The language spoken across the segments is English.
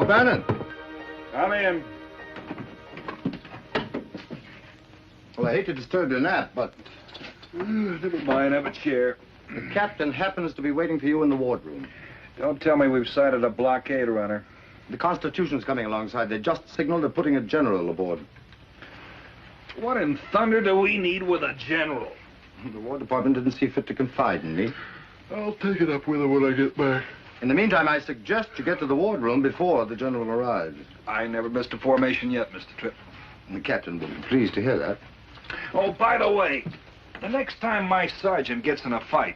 O'Bannon. Come in. Well, I hate to disturb your nap, but... Never mind, have a chair. The captain happens to be waiting for you in the wardroom. Don't tell me we've sighted a blockade runner. The Constitution's coming alongside. They just signaled they're putting a general aboard. What in thunder do we need with a general? The War Department didn't see fit to confide in me. I'll take it up with her when I get back. In the meantime, I suggest you get to the wardroom before the general arrives. I never missed a formation yet, Mr. Tripp. The captain will be pleased to hear that. Oh, by the way, the next time my sergeant gets in a fight,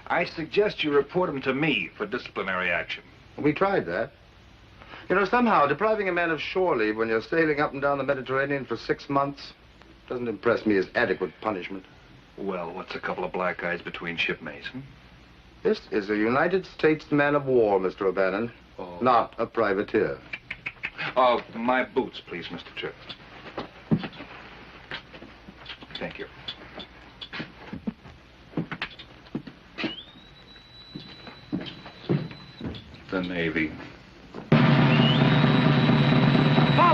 I suggest you report him to me for disciplinary action. We tried that. You know, somehow, depriving a man of shore leave when you're sailing up and down the Mediterranean for 6 months doesn't impress me as adequate punishment. Well, what's a couple of black eyes between shipmates, hmm? This is a United States man of war, Mr. O'Bannon, not a privateer. Oh, my boots, please, Mr. Tripp. Thank you. The Navy. Fall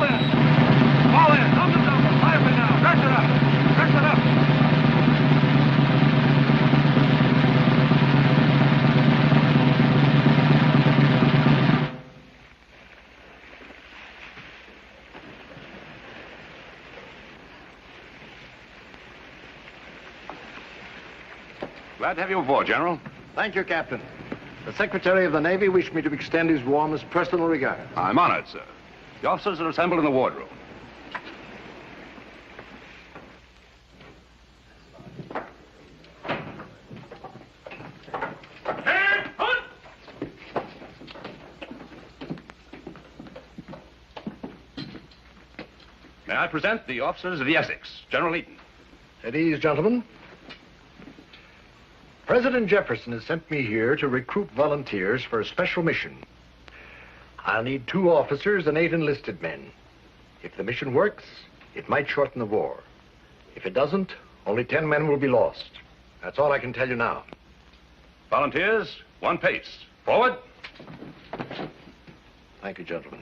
in! Fall in! Up and down! Lively now! Press it up! Press it up! Glad to have you aboard, General. Thank you, Captain. The Secretary of the Navy wished me to extend his warmest personal regards. I'm honored, sir. The officers are assembled in the wardroom. May I present the officers of the Essex, General Eaton. At ease, gentlemen. President Jefferson has sent me here to recruit volunteers for a special mission. I'll need 2 officers and 8 enlisted men. If the mission works, it might shorten the war. If it doesn't, only 10 men will be lost. That's all I can tell you now. Volunteers, 1 pace. Forward. Thank you, gentlemen.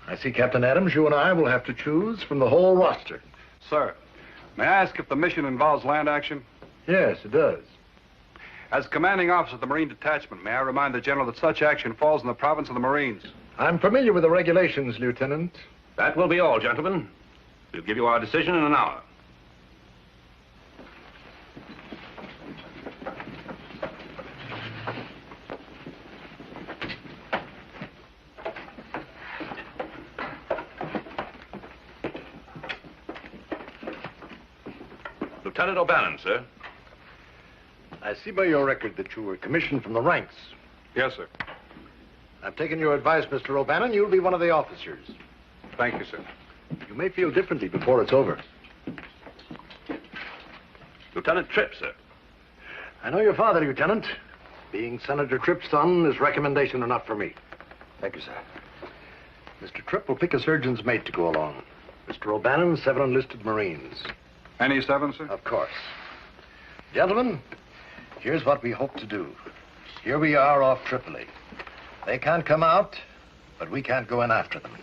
I see, Captain Adams, you and I will have to choose from the whole roster. Sir, may I ask if the mission involves land action? Yes, it does. As commanding officer of the Marine Detachment, may I remind the General that such action falls in the province of the Marines? I'm familiar with the regulations, Lieutenant. That will be all, gentlemen. We'll give you our decision in an hour. Lieutenant O'Bannon, sir. I see by your record that you were commissioned from the ranks. Yes, sir. I've taken your advice, Mr. O'Bannon. You'll be one of the officers. Thank you, sir. You may feel differently before it's over. Lieutenant Tripp, sir. I know your father, Lieutenant. Being Senator Tripp's son is recommendation enough for me. Thank you, sir. Mr. Tripp will pick a surgeon's mate to go along. Mr. O'Bannon, 7 enlisted Marines. Any 7, sir? Of course. Gentlemen, here's what we hope to do. Here we are off Tripoli. They can't come out, but we can't go in after them.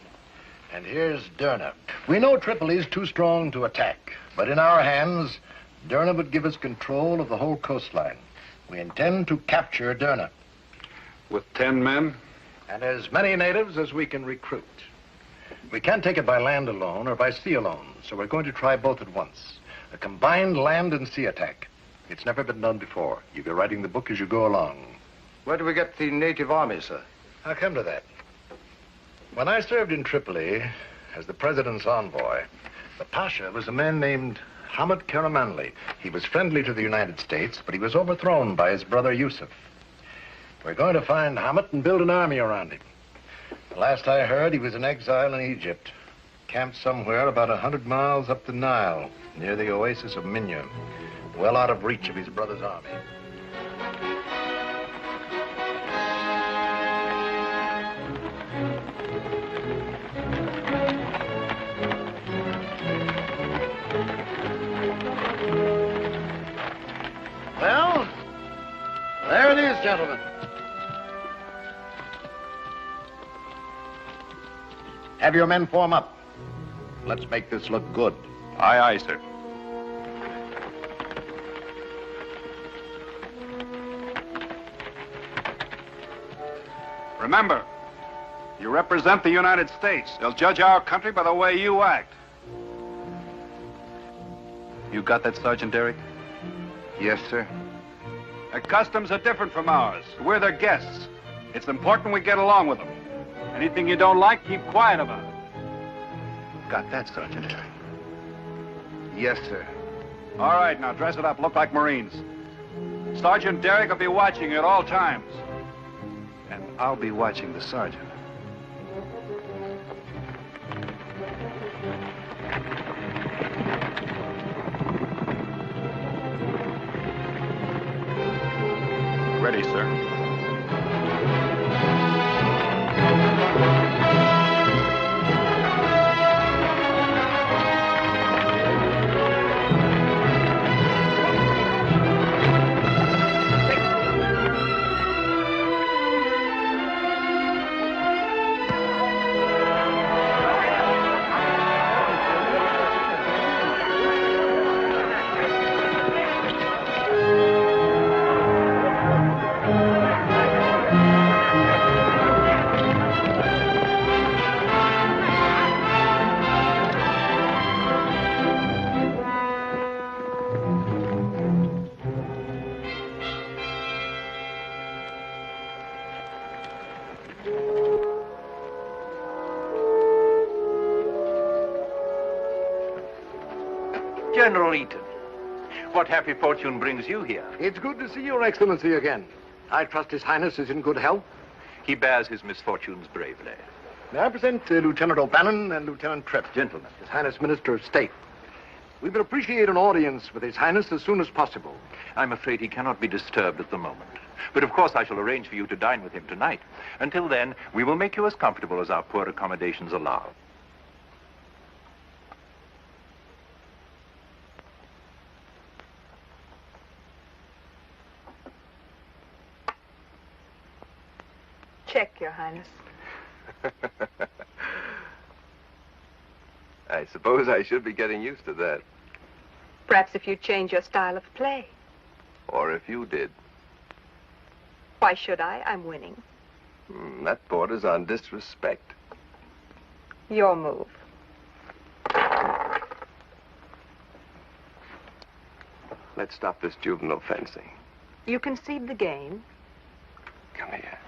And here's Derna. We know Tripoli's too strong to attack, but in our hands, Derna would give us control of the whole coastline. We intend to capture Derna. With 10 men? And as many natives as we can recruit. We can't take it by land alone or by sea alone, so we're going to try both at once. A combined land and sea attack. It's never been done before. You'll be writing the book as you go along. Where do we get the native army, sir? I'll come to that. When I served in Tripoli as the president's envoy, the Pasha was a man named Hamid Karamanli. He was friendly to the United States, but he was overthrown by his brother Yusuf. We're going to find Hamid and build an army around him. The last I heard, he was in exile in Egypt, camped somewhere about 100 miles up the Nile, near the oasis of Minya, well out of reach of his brother's army. Well, there it is, gentlemen. Have your men form up. Let's make this look good. Aye, aye, sir. Remember, you represent the United States. They'll judge our country by the way you act. You got that, Sergeant Derrick? Yes, sir. Their customs are different from ours. We're their guests. It's important we get along with them. Anything you don't like, keep quiet about it. Got that, Sergeant Derrick? Yes, sir. All right, now dress it up. Look like Marines. Sergeant Derrick will be watching you at all times. And I'll be watching the sergeant. Ready, sir. General Eaton, what happy fortune brings you here? It's good to see Your Excellency again. I trust His Highness is in good health. He bears his misfortunes bravely. May I present Lieutenant O'Bannon and Lieutenant Tripp? Gentlemen. His Highness Minister of State. We will appreciate an audience with His Highness as soon as possible. I'm afraid he cannot be disturbed at the moment. But of course I shall arrange for you to dine with him tonight. Until then, we will make you as comfortable as our poor accommodations allow. Check, Your Highness. I suppose I should be getting used to that. Perhaps if you change your style of play. Or if you did. Why should I? I'm winning. That borders on disrespect. Your move. Let's stop this juvenile fencing. You concede the game. Come here.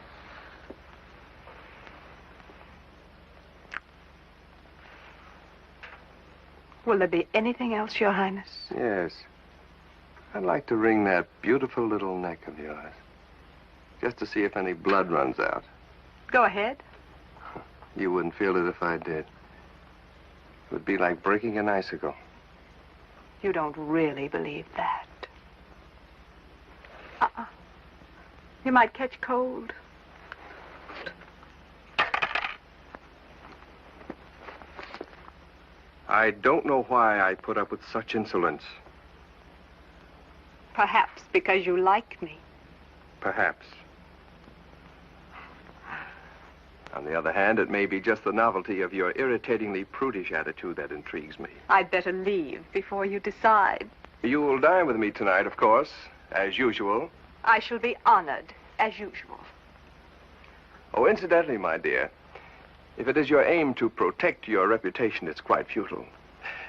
Will there be anything else, Your Highness? Yes. I'd like to wring that beautiful little neck of yours. Just to see if any blood runs out. Go ahead. You wouldn't feel it if I did. It would be like breaking an icicle. You don't really believe that. You might catch cold. I don't know why I put up with such insolence. Perhaps because you like me. Perhaps. On the other hand, it may be just the novelty of your irritatingly prudish attitude that intrigues me. I'd better leave before you decide. You will dine with me tonight, of course, as usual. I shall be honored, as usual. Oh, incidentally, my dear, if it is your aim to protect your reputation, it's quite futile.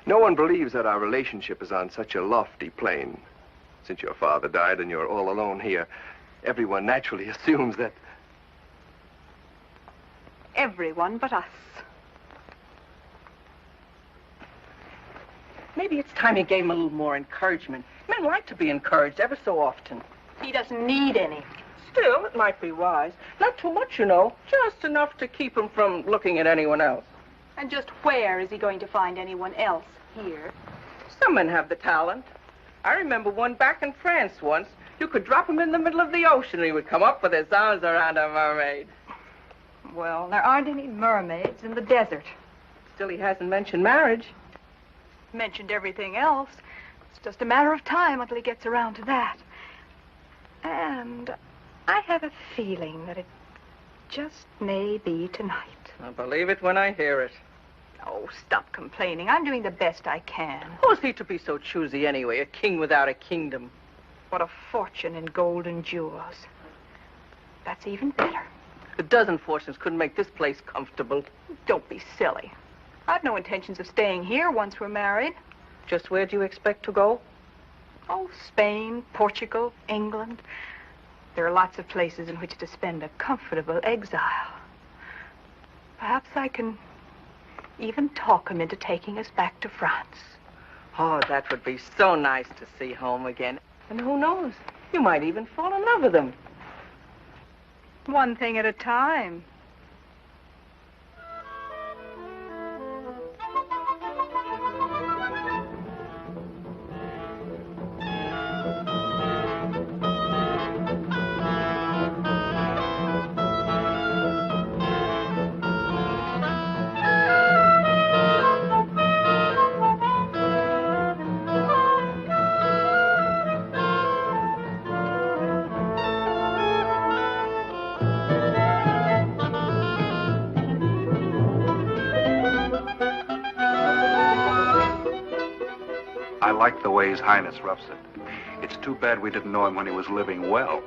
No one believes that our relationship is on such a lofty plane. Since your father died and you're all alone here, everyone naturally assumes that... Everyone but us. Maybe it's time you gave him a little more encouragement. Men like to be encouraged ever so often. He doesn't need any. Still, it might be wise. Not too much, you know. Just enough to keep him from looking at anyone else. And just where is he going to find anyone else here? Some men have the talent. I remember one back in France once. You could drop him in the middle of the ocean and he would come up with his arms around a mermaid. Well, there aren't any mermaids in the desert. Still, he hasn't mentioned marriage. Mentioned everything else. It's just a matter of time until he gets around to that. And I have a feeling that it just may be tonight. I'll believe it when I hear it. Oh, stop complaining. I'm doing the best I can. Who's he to be so choosy anyway? A king without a kingdom. What a fortune in gold and jewels. That's even better. A dozen fortunes couldn't make this place comfortable. Don't be silly. I've no intentions of staying here once we're married. Just where do you expect to go? Oh, Spain, Portugal, England. There are lots of places in which to spend a comfortable exile. Perhaps I can even talk him into taking us back to France. Oh, that would be so nice to see home again. And who knows? You might even fall in love with him. One thing at a time. I like the way His Highness roughs it. It's too bad we didn't know him when he was living well.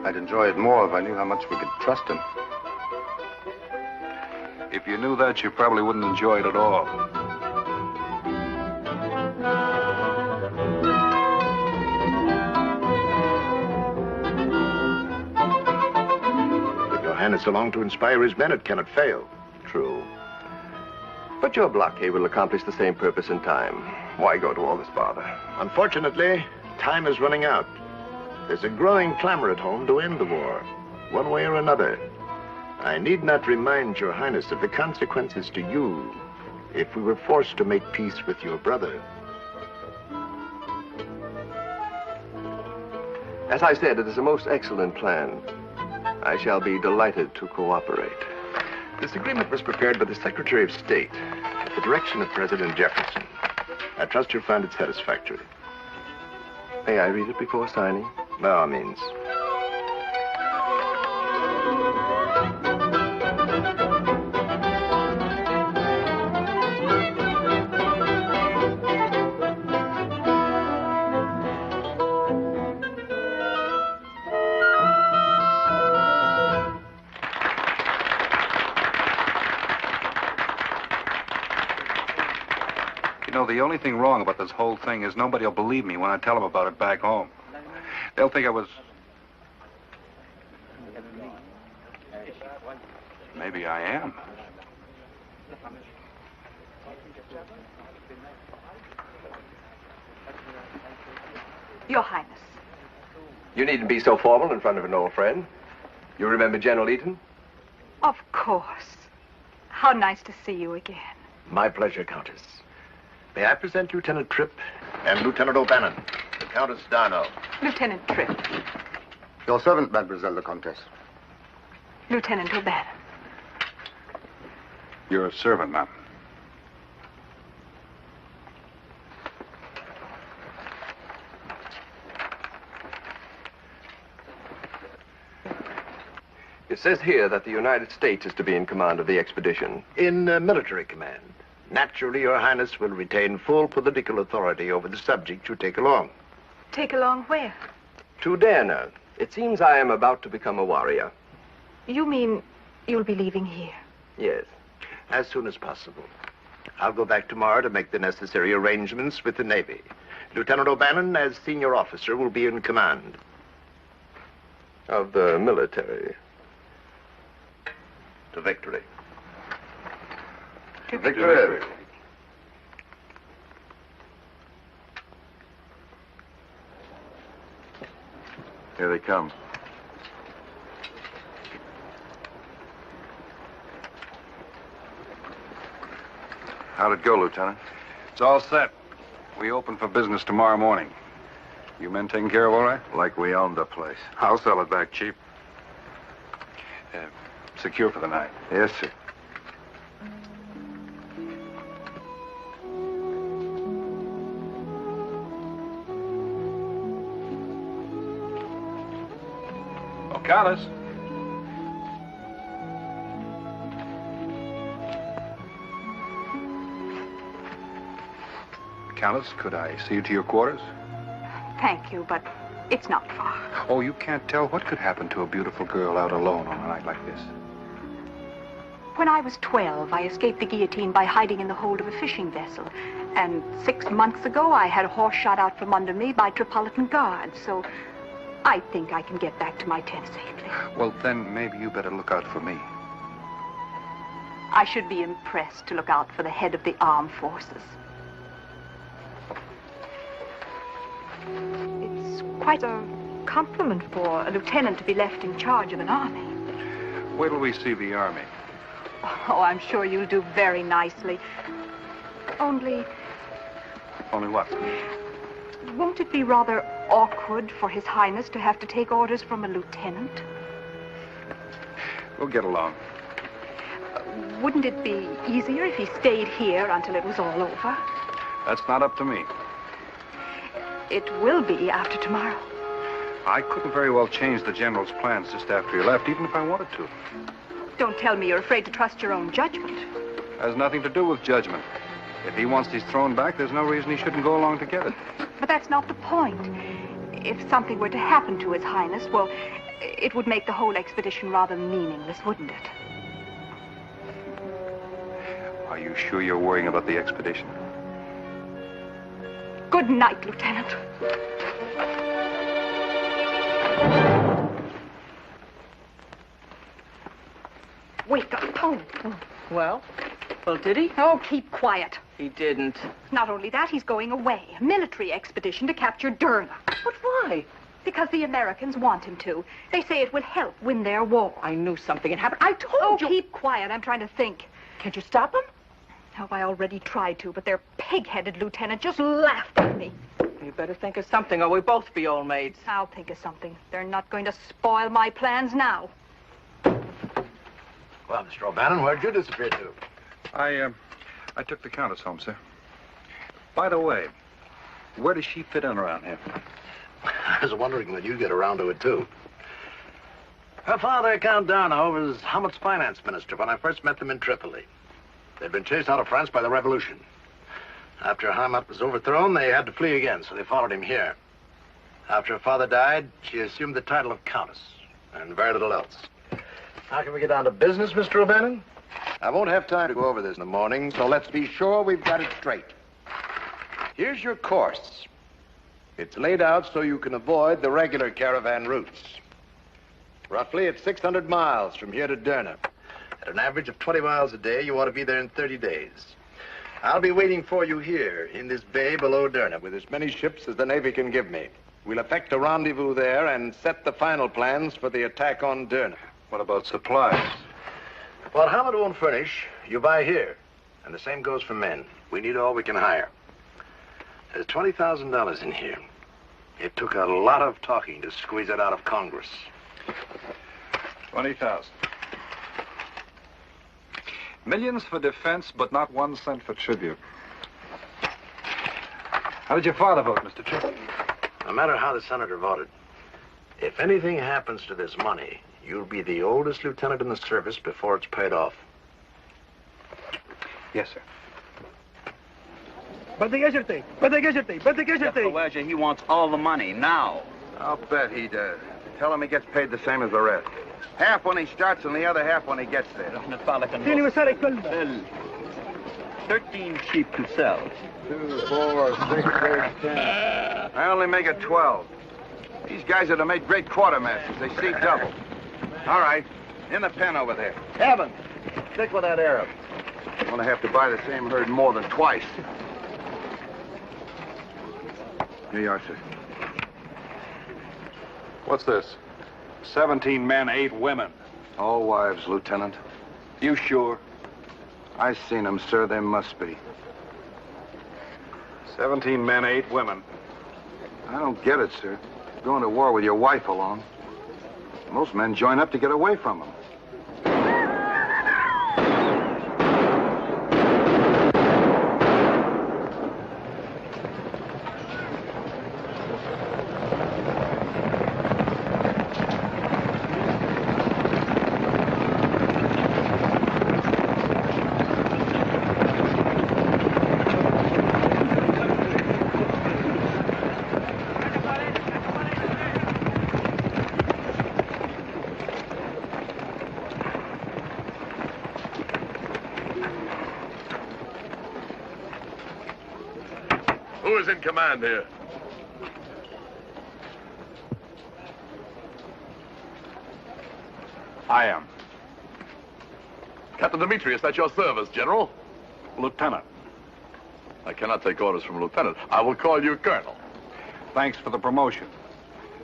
I'd enjoy it more if I knew how much we could trust him. If you knew that, you probably wouldn't enjoy it at all. With Your Highness along to inspire his men, it cannot fail. True. But your blockade will accomplish the same purpose in time. Why go to all this bother? Unfortunately, time is running out. There's a growing clamor at home to end the war, one way or another. I need not remind Your Highness of the consequences to you if we were forced to make peace with your brother. As I said, it is a most excellent plan. I shall be delighted to cooperate. This agreement was prepared by the Secretary of State at the direction of President Jefferson. I trust you'll find it satisfactory. May I read it before signing? By all means. You know, the only thing wrong about this whole thing is nobody will believe me when I tell them about it back home. They'll think I was... Maybe I am. Your Highness. You needn't be so formal in front of an old friend. You remember General Eaton? Of course. How nice to see you again. My pleasure, Countess. May I present Lieutenant Tripp and Lieutenant O'Bannon, the Countess Darno. Lieutenant Tripp. Your servant, Mademoiselle the Comtesse. Lieutenant O'Bannon. You're a servant, ma'am. It says here that the United States is to be in command of the expedition. In military command. Naturally, Your Highness will retain full political authority over the subject you take along. Take along where? To Derna. It seems I am about to become a warrior. You mean you'll be leaving here? Yes. As soon as possible. I'll go back tomorrow to make the necessary arrangements with the Navy. Lieutenant O'Bannon, as senior officer, will be in command. Of the military. To victory. To victory. Here they come. How'd it go, Lieutenant? It's all set. We open for business tomorrow morning. You men taken care of all right? Like we owned the place. I'll sell it back cheap. Secure for the night. Yes, sir. Oh, Countess. Countess, could I see you to your quarters? Thank you, but it's not far. Oh, you can't tell what could happen to a beautiful girl out alone on a night like this. When I was 12, I escaped the guillotine by hiding in the hold of a fishing vessel. And 6 months ago, I had a horse shot out from under me by Tripolitan guards, so I think I can get back to my tent safely. Well, then maybe you better look out for me. I should be impressed to look out for the head of the armed forces. It's quite a compliment for a lieutenant to be left in charge of an army. Wait till we see the army. Oh, I'm sure you'll do very nicely. Only, Only what? won't it be rather awkward for His Highness to have to take orders from a lieutenant? We'll get along. Wouldn't it be easier if he stayed here until it was all over? That's not up to me. It will be after tomorrow. I couldn't very well change the General's plans just after you left, even if I wanted to. Don't tell me you're afraid to trust your own judgment. Has nothing to do with judgment. If he wants these thrown back, there's no reason he shouldn't go along to get it. But that's not the point. If something were to happen to His Highness, well, it would make the whole expedition rather meaningless, wouldn't it? Are you sure you're worrying about the expedition? Good night, Lieutenant. Wake up, Tony. Well, did he? Oh, keep quiet. He didn't. Not only that, he's going away. A military expedition to capture Derna. But why? Because the Americans want him to. They say it will help win their war. I knew something had happened. I told you. Keep quiet. I'm trying to think. Can't you stop him? Oh, I already tried to, but their pig-headed lieutenant just laughed at me. You better think of something, or we'll both be old maids. I'll think of something. They're not going to spoil my plans now. Well, Mr. O'Bannon, where'd you disappear to? I took the Countess home, sir. By the way, where does she fit in around here? I was wondering when you'd get around to it, too. Her father, Count Derna, was Hamet's finance minister when I first met them in Tripoli. They'd been chased out of France by the revolution. After Hamet was overthrown, they had to flee again, so they followed him here. After her father died, she assumed the title of Countess, and very little else. How can we get down to business, Mr. O'Bannon? I won't have time to go over this in the morning, so let's be sure we've got it straight. Here's your course. It's laid out so you can avoid the regular caravan routes. Roughly, it's 600 miles from here to Derna. At an average of 20 miles a day, you ought to be there in 30 days. I'll be waiting for you here in this bay below Derna. With as many ships as the Navy can give me. We'll effect a rendezvous there and set the final plans for the attack on Derna. What about supplies? Well, Hamet won't furnish. You buy here. And the same goes for men. We need all we can hire. There's $20,000 in here. It took a lot of talking to squeeze it out of Congress. 20,000. Millions for defense, but not 1 cent for tribute. How did your father vote, Mr. Tripp? No matter how the senator voted, if anything happens to this money, you'll be the oldest lieutenant in the service before it's paid off. Yes, sir. He wants all the money now. I'll bet he does. Tell him he gets paid the same as the rest. Half when he starts and the other half when he gets there. 13 sheep to sell. 2, 4, 6, 8, 10. I only make it 12. These guys are to make great quartermasters. They see double. All right. In the pen over there. Evan, stick with that Arab. I'm going to have to buy the same herd more than twice. Here you are, sir. What's this? 17 men, 8 women. All wives, Lieutenant. You sure? I've seen them, sir. They must be. 17 men, 8 women. I don't get it, sir. Going to war with your wife along. Most men join up to get away from them. is in command here? I am. Captain Demetrius, at your service, General. Lieutenant. I cannot take orders from a lieutenant. I will call you Colonel. Thanks for the promotion.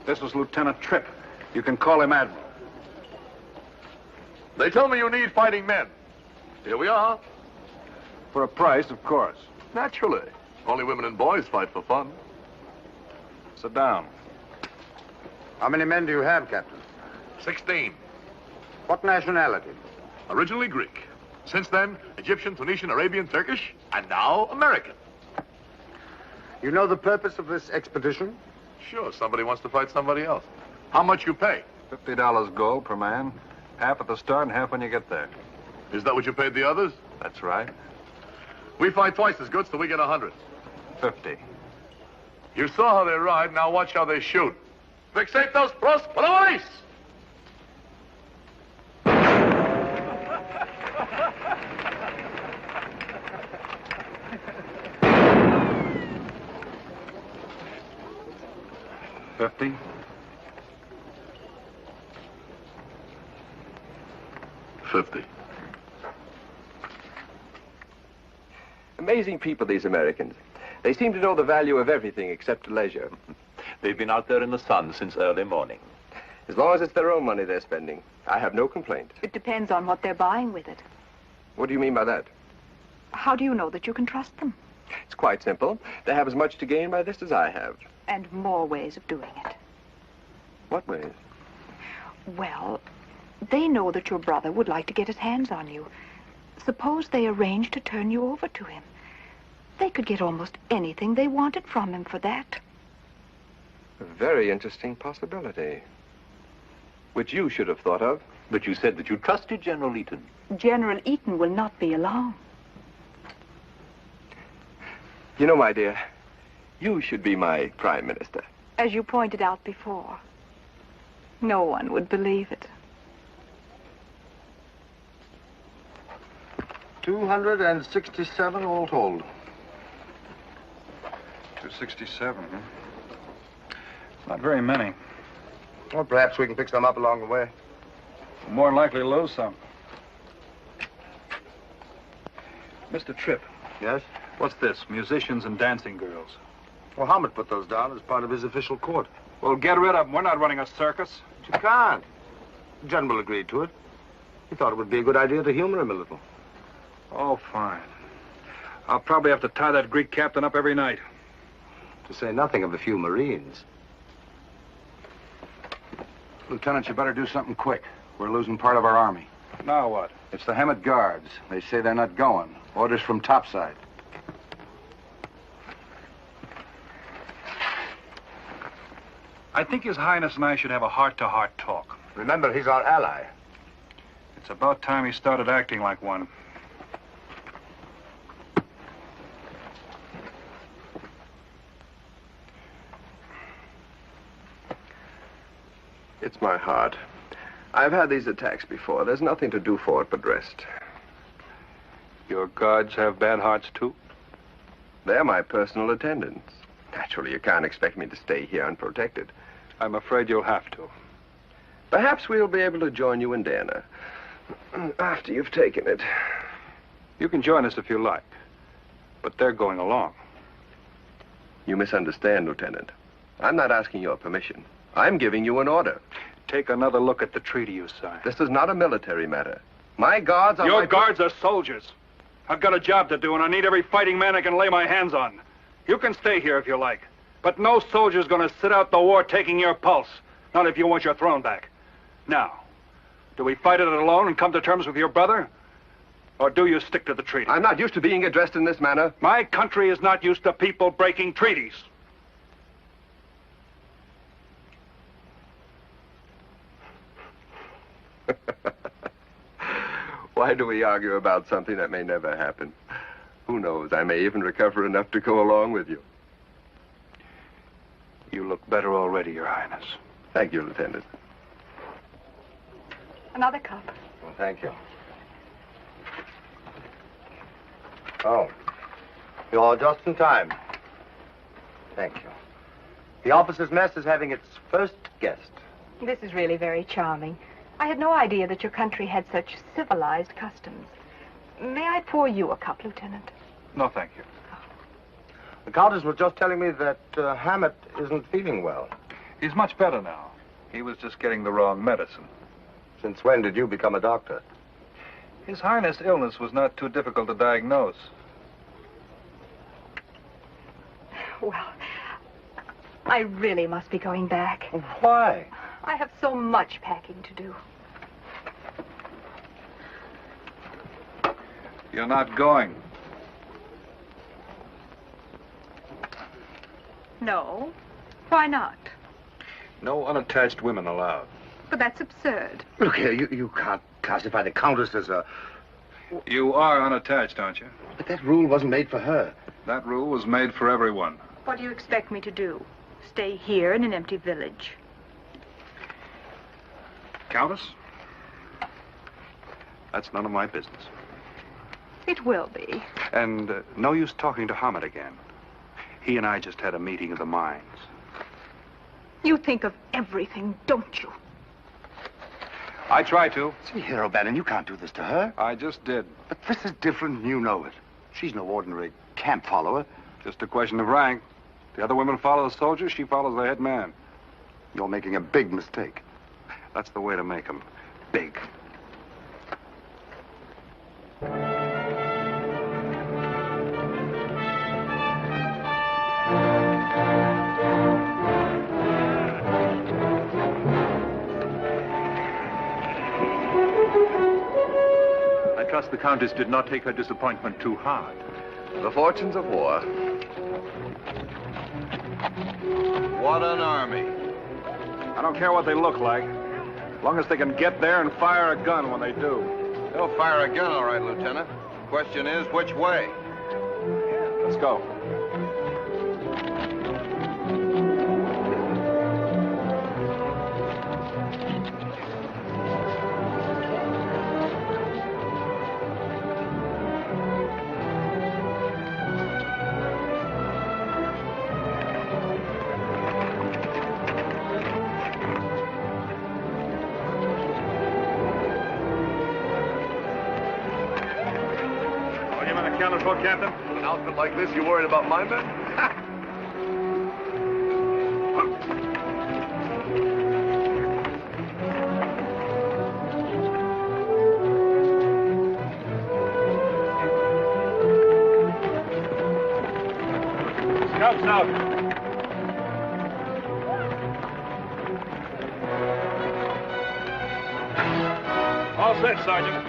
This is Lieutenant Tripp. You can call him Admiral. They tell me you need fighting men. Here we are. For a price, of course. Naturally. Only women and boys fight for fun. Sit down. How many men do you have, Captain? 16. What nationality? Originally Greek. Since then, Egyptian, Tunisian, Arabian, Turkish, and now American. You know the purpose of this expedition? Sure, somebody wants to fight somebody else. How much you pay? $50 gold per man. Half at the start and half when you get there. Is that what you paid the others? That's right. We fight twice as good, so we get 100. 50. You saw how they ride, now watch how they shoot. Fixate those pros, police! $50. $50. Amazing people, these Americans. They seem to know the value of everything except leisure. They've been out there in the sun since early morning. As long as it's their own money they're spending, I have no complaint. It depends on what they're buying with it. What do you mean by that? How do you know that you can trust them? It's quite simple. They have as much to gain by this as I have. And more ways of doing it. What ways? Well, they know that your brother would like to get his hands on you. Suppose they arrange to turn you over to him. They could get almost anything they wanted from him for that. A very interesting possibility. Which you should have thought of. But you said that you trusted General Eaton. General Eaton will not be alone. You know, my dear, you should be my prime minister. As you pointed out before, no one would believe it. 267 all told. 267, huh? It's not very many. Well, perhaps we can pick some up along the way. More than likely to lose some. Mr. Tripp. Yes? What's this? Musicians and dancing girls. Well, Hammett put those down as part of his official court. Well, get rid of them. We're not running a circus. But you can't. The general agreed to it. He thought it would be a good idea to humor him a little. Oh, fine. I'll probably have to tie that Greek captain up every night. To say nothing of a few Marines. Lieutenant, you better do something quick. We're losing part of our army. Now what? It's the Hammett Guards. They say they're not going. Orders from topside. I think His Highness and I should have a heart-to-heart talk. Remember, he's our ally. It's about time he started acting like one. It's my heart. I've had these attacks before. There's nothing to do for it but rest. Your guards have bad hearts, too? They're my personal attendants. Naturally, you can't expect me to stay here unprotected. I'm afraid you'll have to. Perhaps we'll be able to join you in Derna. After you've taken it. You can join us if you like. But they're going along. You misunderstand, Lieutenant. I'm not asking your permission. I'm giving you an order. Take another look at the treaty you signed. This is not a military matter. My guards are Your guards are soldiers. I've got a job to do, and I need every fighting man I can lay my hands on. You can stay here if you like. But no soldier's going to sit out the war taking your pulse. Not if you want your throne back. Now, do we fight it alone and come to terms with your brother? Or do you stick to the treaty? I'm not used to being addressed in this manner. My country is not used to people breaking treaties. Why do we argue about something that may never happen? Who knows? I may even recover enough to go along with you. You look better already, Your Highness. Thank you, Lieutenant. Another cup. Well, thank you. Oh. You're just in time. Thank you. The officers' mess is having its first guest. This is really very charming. I had no idea that your country had such civilized customs. May I pour you a cup, Lieutenant? No, thank you. The Countess was just telling me that Hammett isn't feeling well. He's much better now. He was just getting the wrong medicine. Since when did you become a doctor? His Highness' illness was not too difficult to diagnose. Well, I really must be going back. Why? I have so much packing to do. You're not going. No. Why not? No unattached women allowed. But that's absurd. Look here, you can't classify the Countess as a... You are unattached, aren't you? But that rule wasn't made for her. That rule was made for everyone. What do you expect me to do? Stay here in an empty village? Countess? That's none of my business. It will be. And no use talking to Hammett again. He and I just had a meeting of the minds. You think of everything, don't you? I try to. See here, O'Bannon, you can't do this to her. I just did. But this is different, and you know it. She's no ordinary camp follower. Just a question of rank. The other women follow the soldiers, she follows the head man. You're making a big mistake. That's the way to make them. Big. I trust the Countess did not take her disappointment too hard. The fortunes of war. What an army. I don't care what they look like, as long as they can get there and fire a gun when they do. They'll fire a gun, all right, Lieutenant. Question is, which way? Let's go. Captain? An outfit like this, you worried about my men? Scouts out. All set, Sergeant.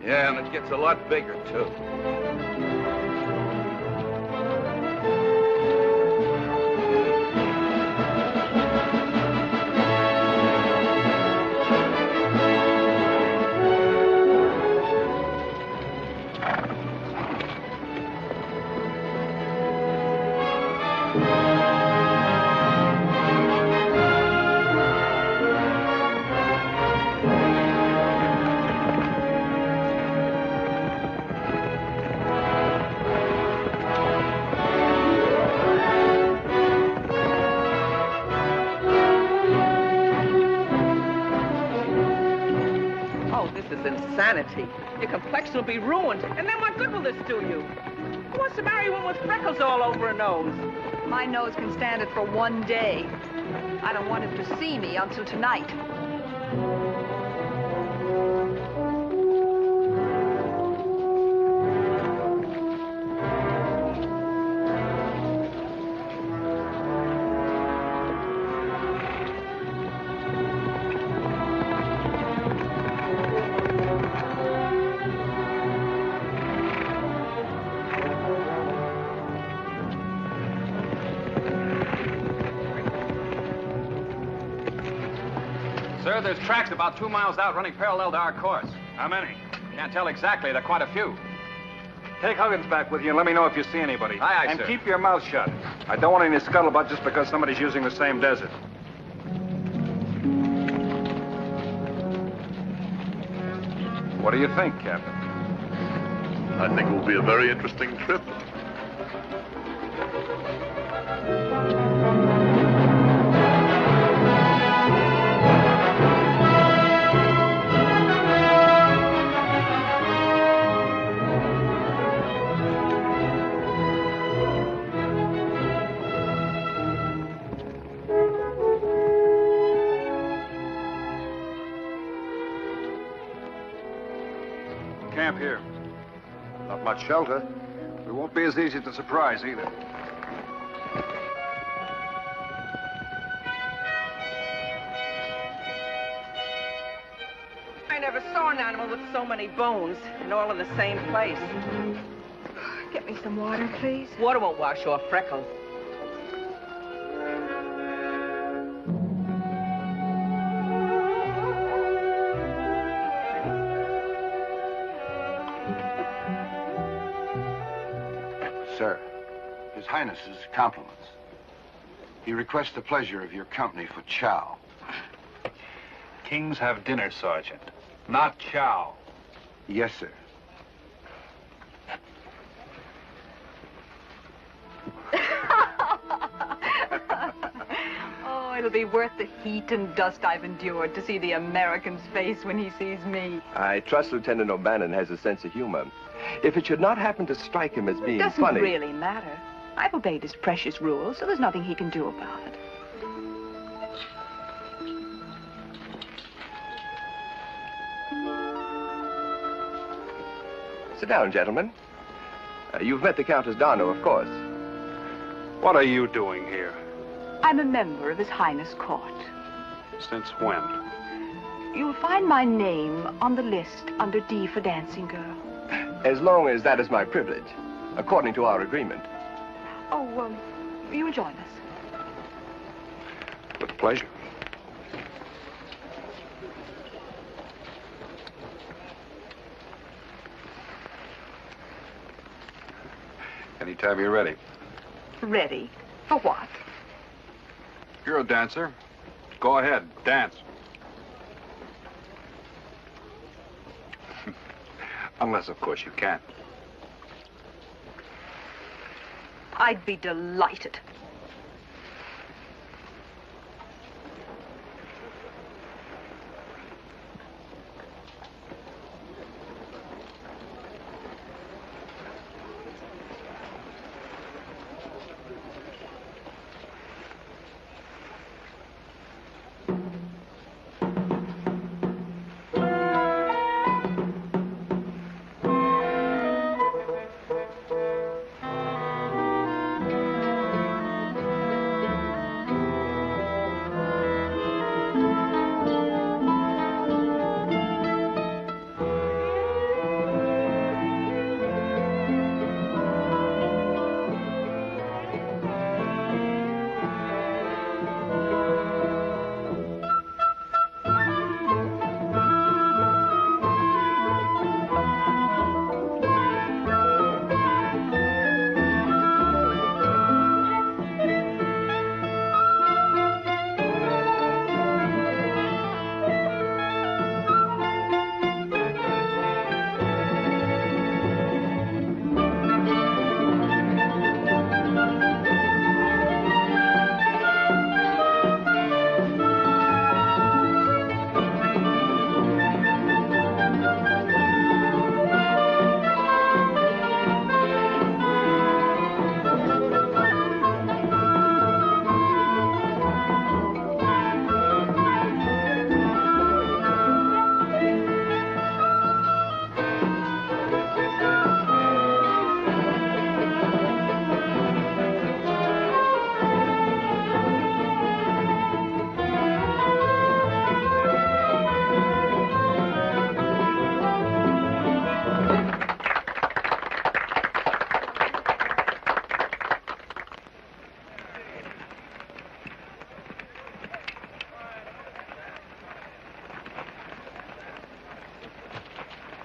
Yeah, and it gets a lot bigger, too. Oh, this is insanity. Your complexion will be ruined. And then what good will this do you? Who wants to marry one with freckles all over her nose? My nose can stand it for one day. I don't want him to see me until tonight. Sir, there's tracks about 2 miles out running parallel to our course. How many? Can't tell exactly. There are quite a few. Take Huggins back with you and let me know if you see anybody. Aye, aye, and sir. keep your mouth shut. I don't want any scuttlebutt just because somebody's using the same desert. What do you think, Captain? I think it will be a very interesting trip. Camp here. Not much shelter. We won't be as easy to surprise either. I never saw an animal with so many bones and all in the same place. Get me some water, please. Water won't wash off freckles. Sir, His Highness's compliments. He requests the pleasure of your company for chow. Kings have dinner, Sergeant. Not chow. Yes, sir. Oh, it'll be worth the heat and dust I've endured to see the American's face when he sees me. I trust Lieutenant O'Bannon has a sense of humor. If it should not happen to strike him as being Doesn't funny... really matter. I've obeyed his precious rules, so there's nothing he can do about it. Sit down, gentlemen. You've met the Countess Darno, of course. What are you doing here? I'm a member of His Highness Court. Since when? You'll find my name on the list under D for dancing girl. As long as that is my privilege, according to our agreement. Oh, you will join us. With pleasure. Anytime you're ready. Ready? For what? You're a dancer. Go ahead, dance. Unless, of course, you can. I'd be delighted.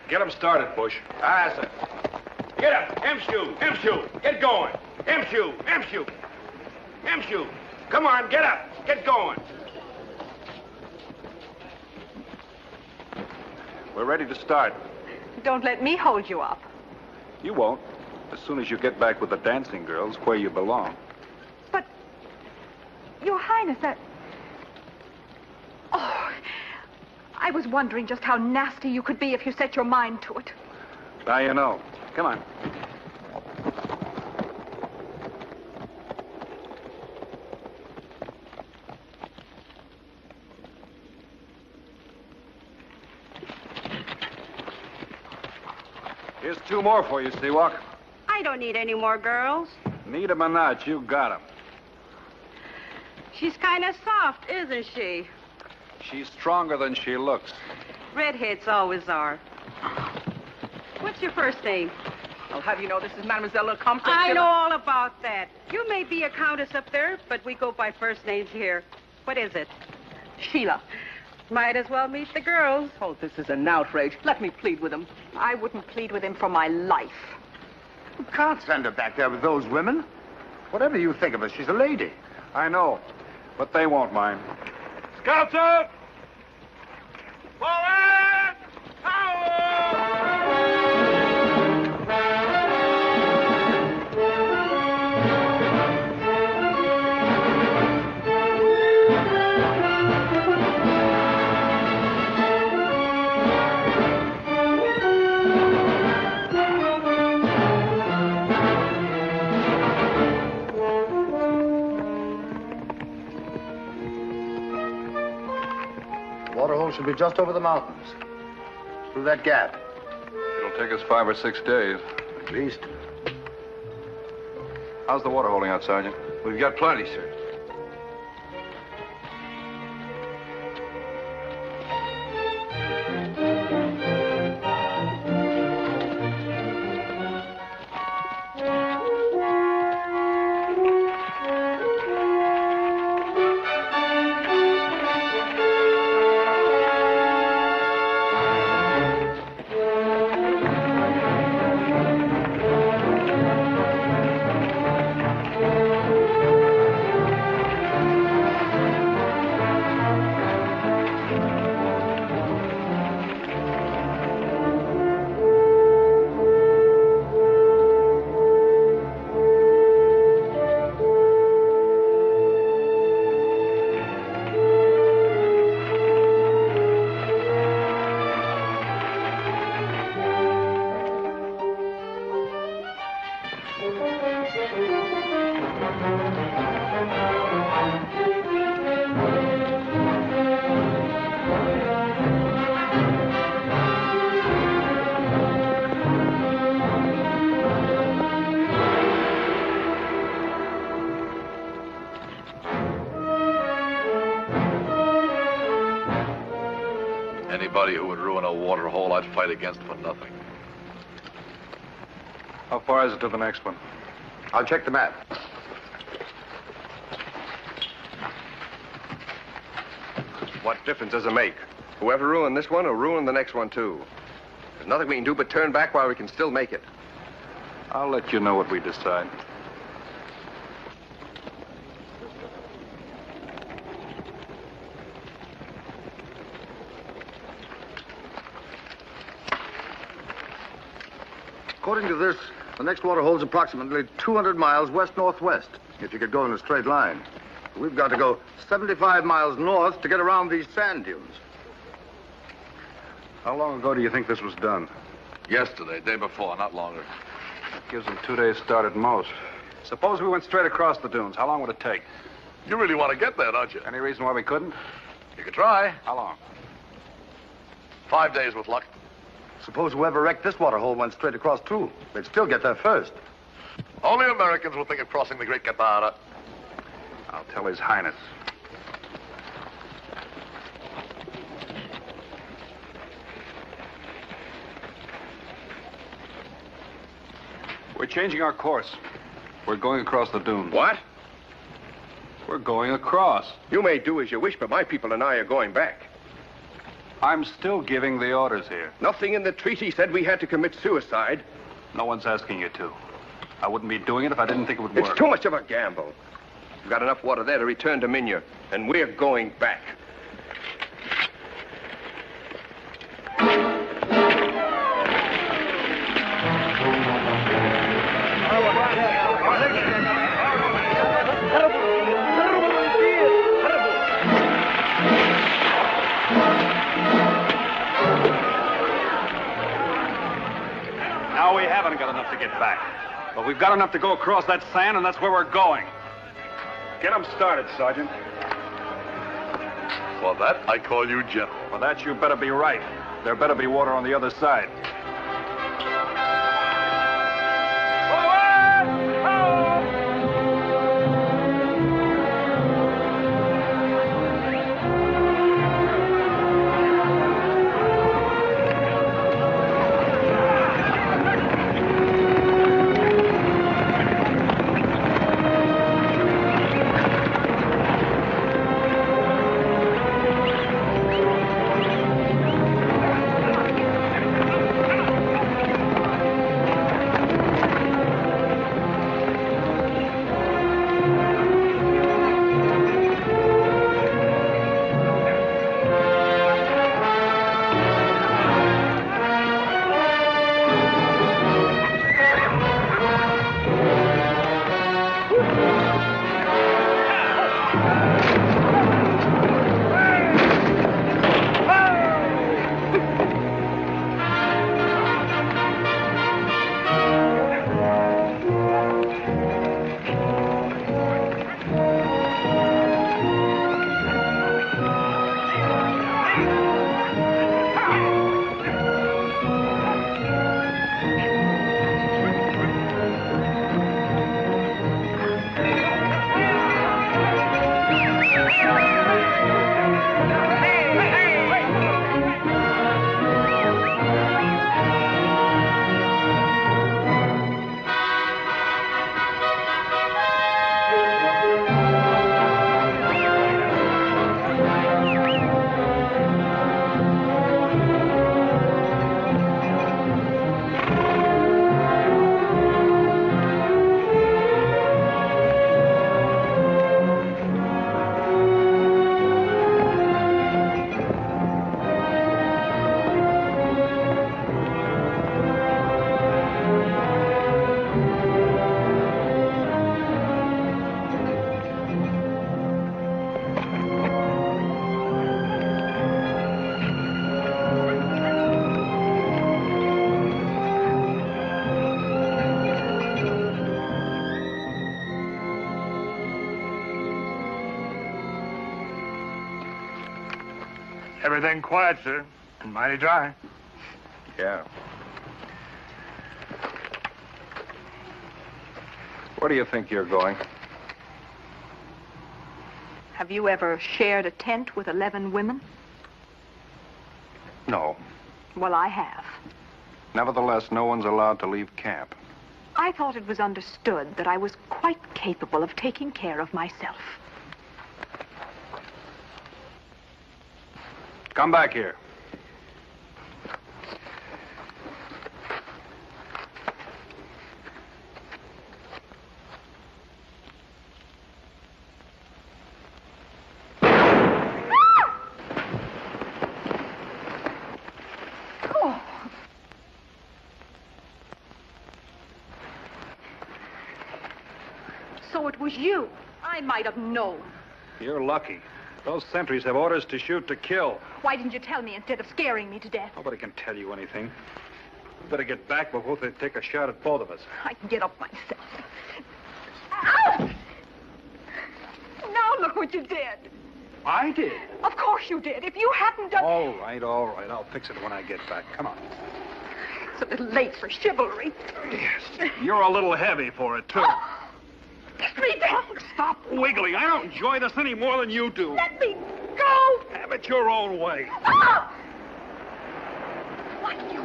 Get him started, Bush. Aye, sir. Get up. M-shoe. M-shoe. Get going. M-shoe. M-shoe. M-shoe. Come on, get up. Get going. We're ready to start. Don't let me hold you up. You won't. As soon as you get back with the dancing girls, where you belong. But, Your Highness, that... Oh, I was wondering just how nasty you could be if you set your mind to it. Now you know. Come on. Here's 2 more for you, Seawalk. I don't need any more girls. Need 'em or not, you got 'em. She's kind of soft, isn't she? She's stronger than she looks. Redheads always are. What's your first name? I'll have you know this is Mademoiselle Lecomte. I know all about that. You may be a countess up there, but we go by first names here. What is it? Sheila. Might as well meet the girls. Oh, this is an outrage. Let me plead with him. I wouldn't plead with him for my life. You can't send her back there with those women. Whatever you think of her, she's a lady. I know, but they won't mind. Scouts out! Forward! Power! Waterhole should be just over the mountains. Through that gap. It'll take us 5 or 6 days. At least. How's the water holding out, Sergeant? We've got plenty, sir. Anybody who would ruin a water hole, I'd fight against for nothing. How far is it to the next one? I'll check the map. What difference does it make? Whoever ruined this one will ruin the next one, too. There's nothing we can do but turn back while we can still make it. I'll let you know what we decide. According to this, the next water hole's approximately 200 miles west-northwest, if you could go in a straight line. We've got to go 75 miles north to get around these sand dunes. How long ago do you think this was done? Yesterday, day before, not longer. Gives them 2 days start at most. Suppose we went straight across the dunes. How long would it take? You really want to get there, don't you? Any reason why we couldn't? You could try. How long? 5 days with luck. Suppose whoever wrecked this water hole went straight across, too. They'd still get there first. Only Americans will think of crossing the Great Qatar. I'll tell His Highness. We're changing our course. We're going across the dunes. What? We're going across. You may do as you wish, but my people and I are going back. I'm still giving the orders here. Nothing in the treaty said we had to commit suicide. No one's asking you to. I wouldn't be doing it if I didn't think it would work. It's too much of a gamble. We've got enough water there to return to Minya, and we're going back. Now we haven't got enough to get back. But we've got enough to go across that sand, and that's where we're going. Get them started, Sergeant. For that, I call you General. For that, you better be right. There better be water on the other side. Everything quiet, sir. And mighty dry. Yeah. Where do you think you're going? Have you ever shared a tent with 11 women? No. Well, I have. Nevertheless, no one's allowed to leave camp. I thought it was understood that I was quite capable of taking care of myself. Come back here. So it was you. I might have known. You're lucky. Those sentries have orders to shoot to kill. Why didn't you tell me instead of scaring me to death? Nobody can tell you anything. We better get back before they take a shot at both of us. I can get up myself. Ow! Now look what you did. I did? Of course you did. If you hadn't done... All right, all right. I'll fix it when I get back. Come on. It's a little late for chivalry. Yes. You're a little heavy for it, too. Oh, let me down. Stop wiggling. I don't enjoy this any more than you do. Let me go. Have it your own way. Ah! What, you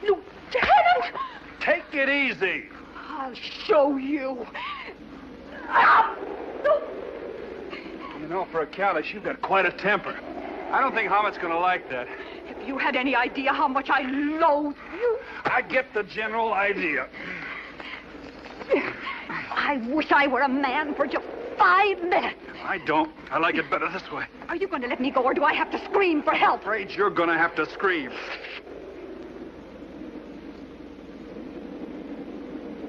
lieutenant? Take it easy. I'll show you. Ah! No. You know, for a countess, you've got quite a temper. I don't think Hamet's going to like that. If you had any idea how much I loathe you. I get the general idea. I wish I were a man for just 5 minutes. I don't. I like it better this way. Are you going to let me go, or do I have to scream for help? I'm afraid you're going to have to scream.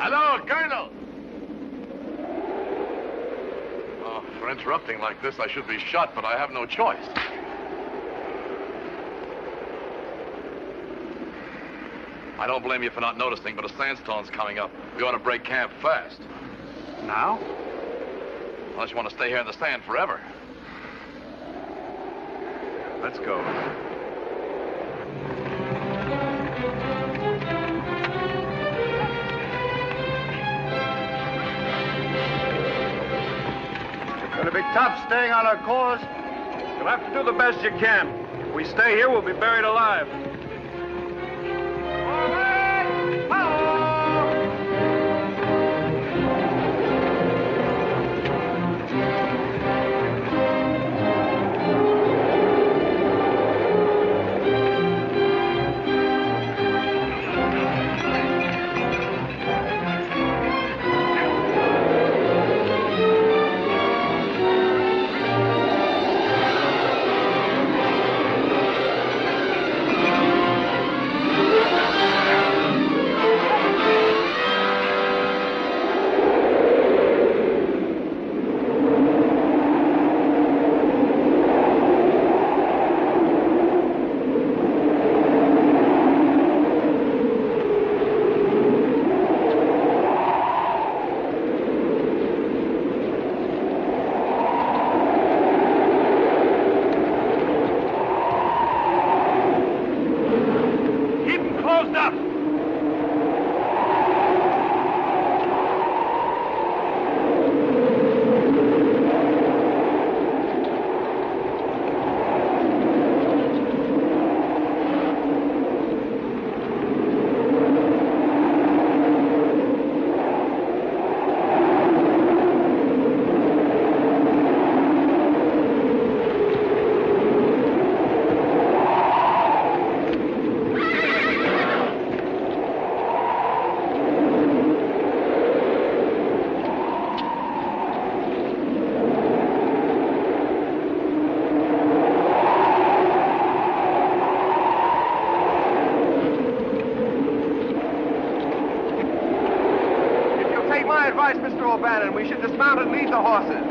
Hello, Colonel! Oh, for interrupting like this, I should be shot, but I have no choice. I don't blame you for not noticing, but a sandstorm's coming up. We ought to break camp fast. Now? Unless you want to stay here in the sand forever. Let's go. It's going to be tough staying on our course. You'll have to do the best you can. If we stay here, we'll be buried alive. O'Bannon, we should dismount and lead the horses.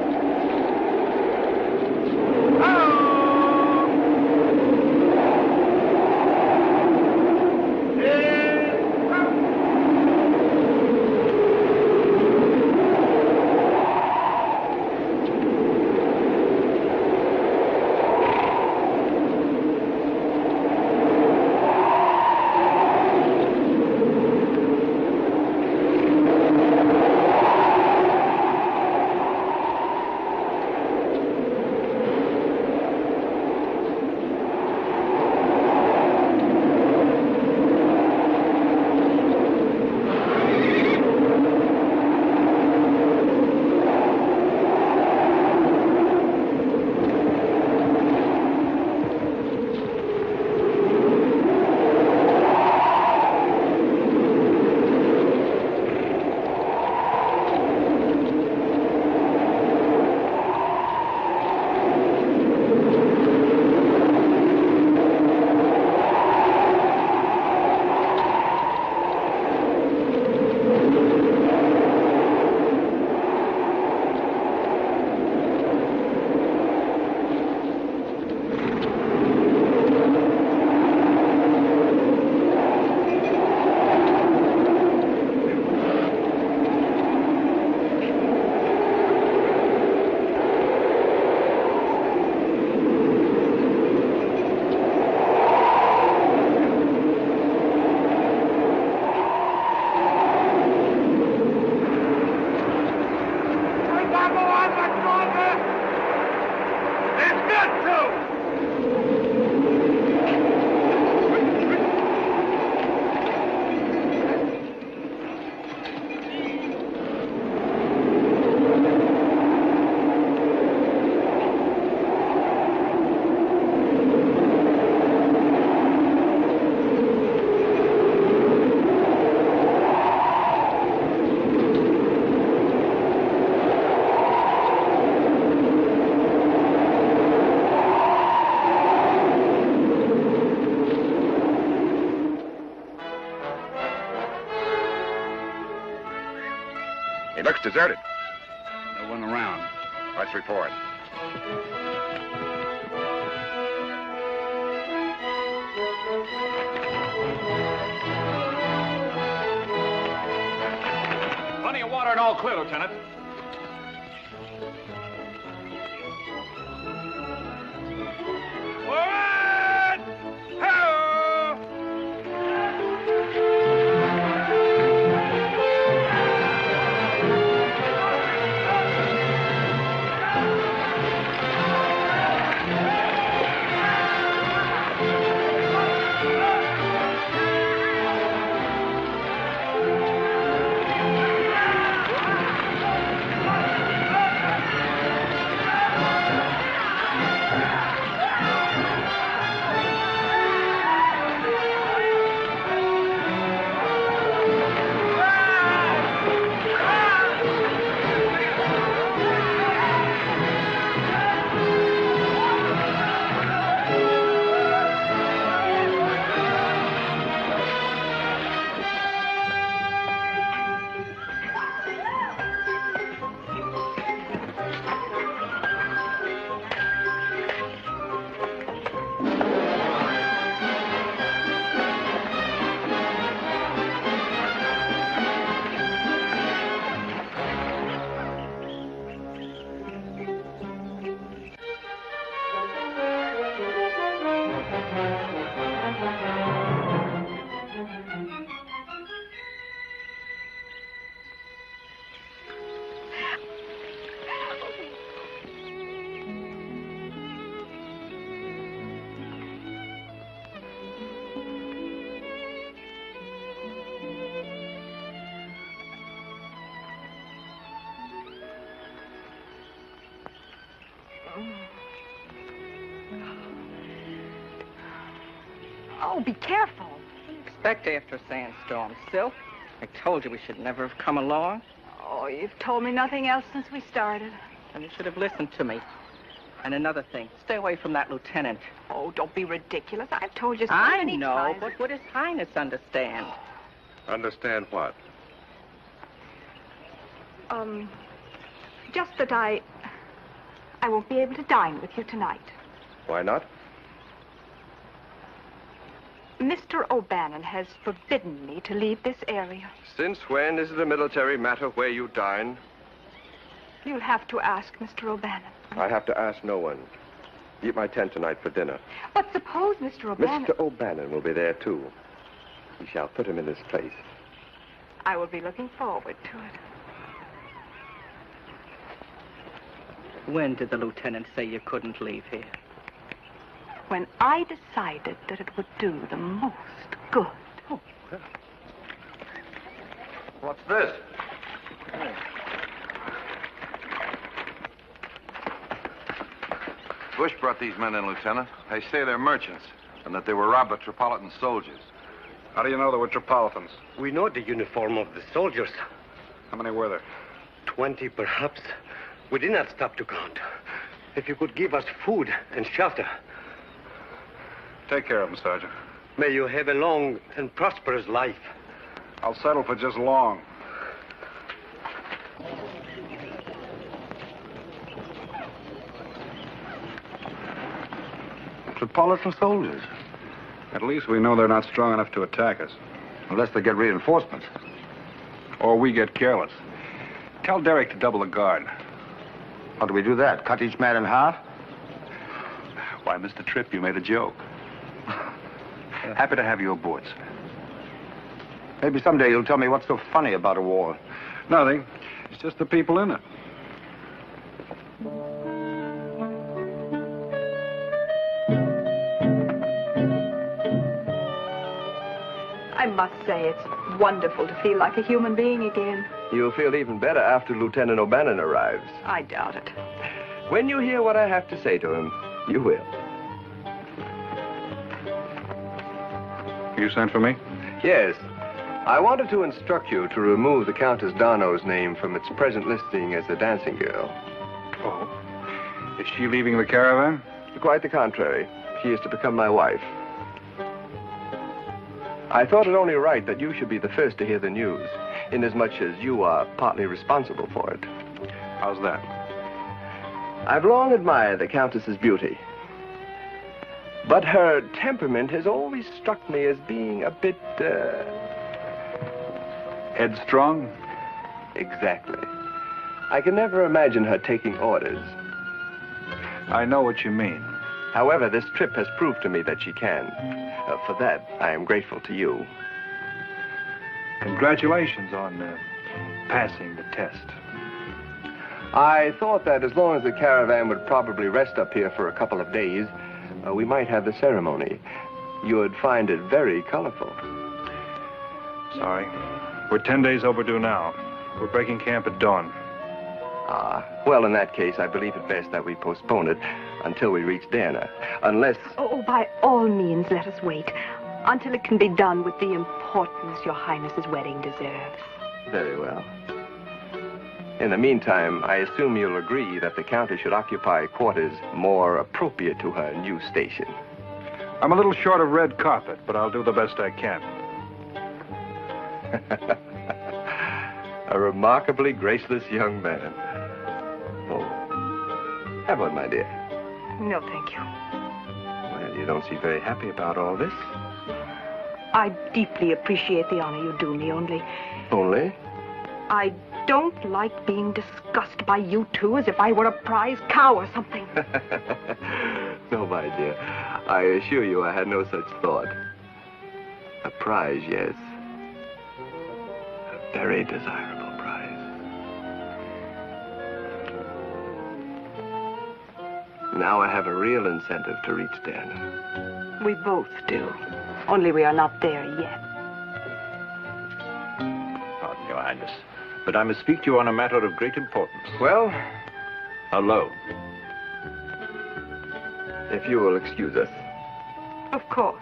looks deserted. No one around. Let's report. Plenty of water and all clear, Lieutenant. Forward! Ho! Oh, be careful. What do you expect after a sandstorm, Silv? I told you we should never have come along. Oh, you've told me nothing else since we started. And you should have listened to me. And another thing, stay away from that lieutenant. Oh, don't be ridiculous. I've told you so I many know, times. but would His Highness understand? Understand what? Just that I won't be able to dine with you tonight. Why not? Mr. O'Bannon has forbidden me to leave this area. Since when is it a military matter where you dine? You'll have to ask Mr. O'Bannon. I have to ask no one. Eat my tent tonight for dinner. But suppose Mr. O'Bannon... Mr. O'Bannon will be there, too. We shall put him in his place. I will be looking forward to it. When did the lieutenant say you couldn't leave here? When I decided that it would do the most good. Oh. What's this? Bush brought these men in, Lieutenant. They say they're merchants and that they were robbed by Tripolitan soldiers. How do you know they were Tripolitans? We know the uniform of the soldiers. How many were there? 20, perhaps. We did not stop to count. If you could give us food and shelter. Take care of them, Sergeant. May you have a long and prosperous life. I'll settle for just long. Tripolitan soldiers? At least we know they're not strong enough to attack us. Unless they get reinforcements. Or we get careless. Tell Derek to double the guard. How do we do that? Cut each man in half? Why, Mr. Tripp, you made a joke. Happy to have you aboard, sir. Maybe someday you'll tell me what's so funny about a war. Nothing. It's just the people in it. I must say, it's wonderful to feel like a human being again. You'll feel even better after Lieutenant O'Bannon arrives. I doubt it. When you hear what I have to say to him, you will. You sent for me? Yes. I wanted to instruct you to remove the Countess Darno's name from its present listing as a dancing girl. Oh. Is she leaving the caravan? Quite the contrary. She is to become my wife. I thought it only right that you should be the first to hear the news, inasmuch as you are partly responsible for it. How's that? I've long admired the Countess's beauty. But her temperament has always struck me as being a bit, Headstrong? Exactly. I can never imagine her taking orders. I know what you mean. However, this trip has proved to me that she can. For that, I am grateful to you. Congratulations on passing the test. I thought that as long as the caravan would probably rest up here for a couple of days, we might have the ceremony. You would find it very colorful. Sorry. We're 10 days overdue now. We're breaking camp at dawn. Well, in that case, I believe it best that we postpone it until we reach Derna. Unless... Oh, by all means, let us wait until it can be done with the importance Your Highness's wedding deserves. Very well. In the meantime, I assume you'll agree that the Countess should occupy quarters more appropriate to her new station. I'm a little short of red carpet, but I'll do the best I can. A remarkably graceless young man. Oh. Have one, my dear. No, thank you. Well, you don't seem very happy about all this. I deeply appreciate the honor you do me, only... Only? I don't like being discussed by you two as if I were a prize cow or something. No, my dear. I assure you I had no such thought. A prize, yes. A very desirable prize. Now I have a real incentive to reach Derna. We both do. Only we are not there yet. Pardon, Your Highness, but I must speak to you on a matter of great importance. Well? Alone. If you will excuse us. Of course.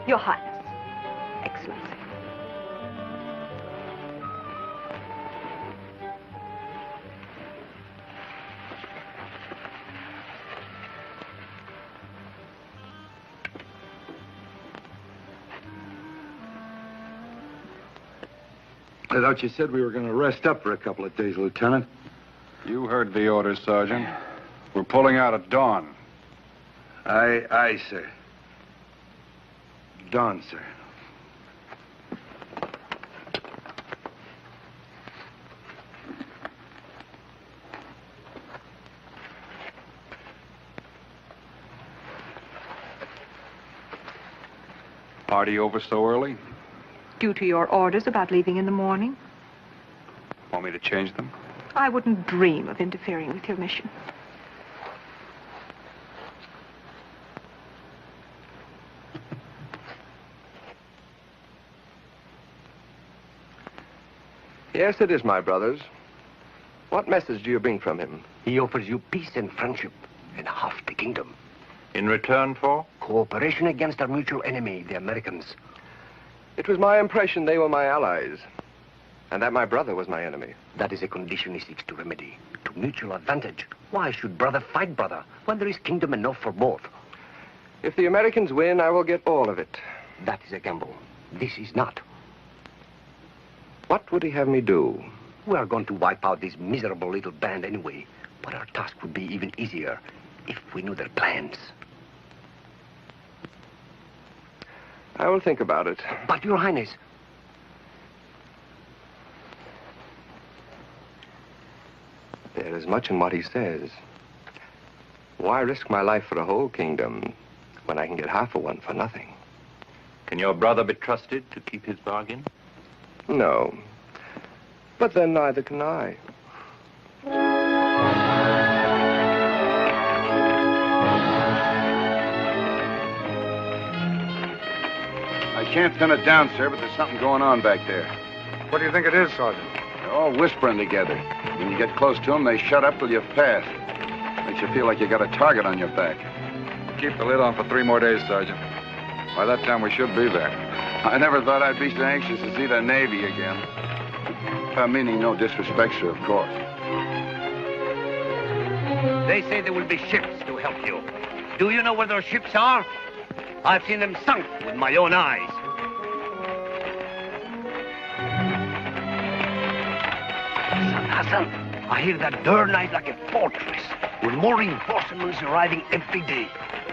Your Highness, Excellency. I thought you said we were going to rest up for a couple of days, Lieutenant. You heard the orders, Sergeant. We're pulling out at dawn. Aye, sir. Dawn, sir. Party over so early? Due to your orders about leaving in the morning, Want me to change them? I wouldn't dream of interfering with your mission. Yes, it is, my brothers. What message do you bring from him? He offers you peace and friendship and half the kingdom. In return for? Cooperation against our mutual enemy, the Americans. It was my impression they were my allies, and that my brother was my enemy. That is a condition he seeks to remedy, to mutual advantage. Why should brother fight brother when there is kingdom enough for both? If the Americans win, I will get all of it. That is a gamble. This is not. What would he have me do? We are going to wipe out this miserable little band anyway, but our task would be even easier if we knew their plans. I will think about it. But, Your Highness... There is much in what he says. Why risk my life for a whole kingdom when I can get half of one for nothing? Can your brother be trusted to keep his bargain? No. But then neither can I. I can't pin it down, sir, but there's something going on back there. What do you think it is, Sergeant? They're all whispering together. When you get close to them, they shut up till you've passed. Makes you feel like you got a target on your back. Keep the lid on for 3 more days, Sergeant. By that time, we should be there. I never thought I'd be so anxious to see the Navy again. Meaning no disrespect, sir, of course. They say there will be ships to help you. Do you know where those ships are? I've seen them sunk with my own eyes. Hassan, I hear that Derna is like a fortress, with more reinforcements arriving every day.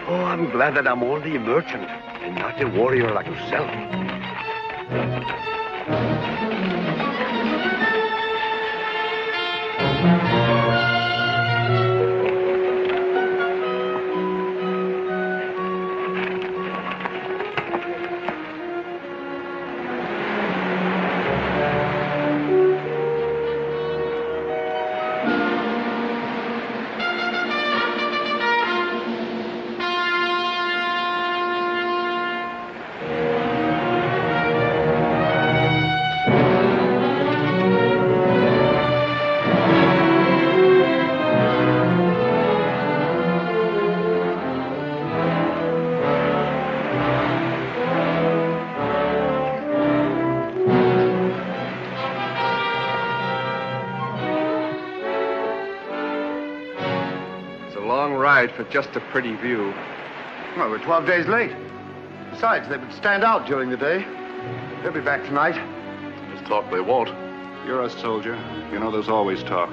Oh, I'm glad that I'm only a merchant and not a warrior like yourself. For just a pretty view. Well, we're 12 days late. Besides, they would stand out during the day. They'll be back tonight. There's talk they won't. You're a soldier. You know there's always talk.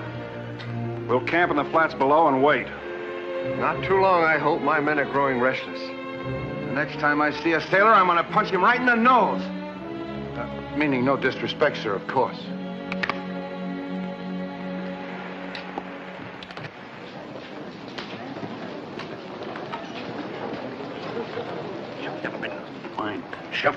We'll camp in the flats below and wait. Not too long, I hope. My men are growing restless. The next time I see a sailor, I'm gonna punch him right in the nose. Meaning no disrespect, sir, of course. Fine. Chef.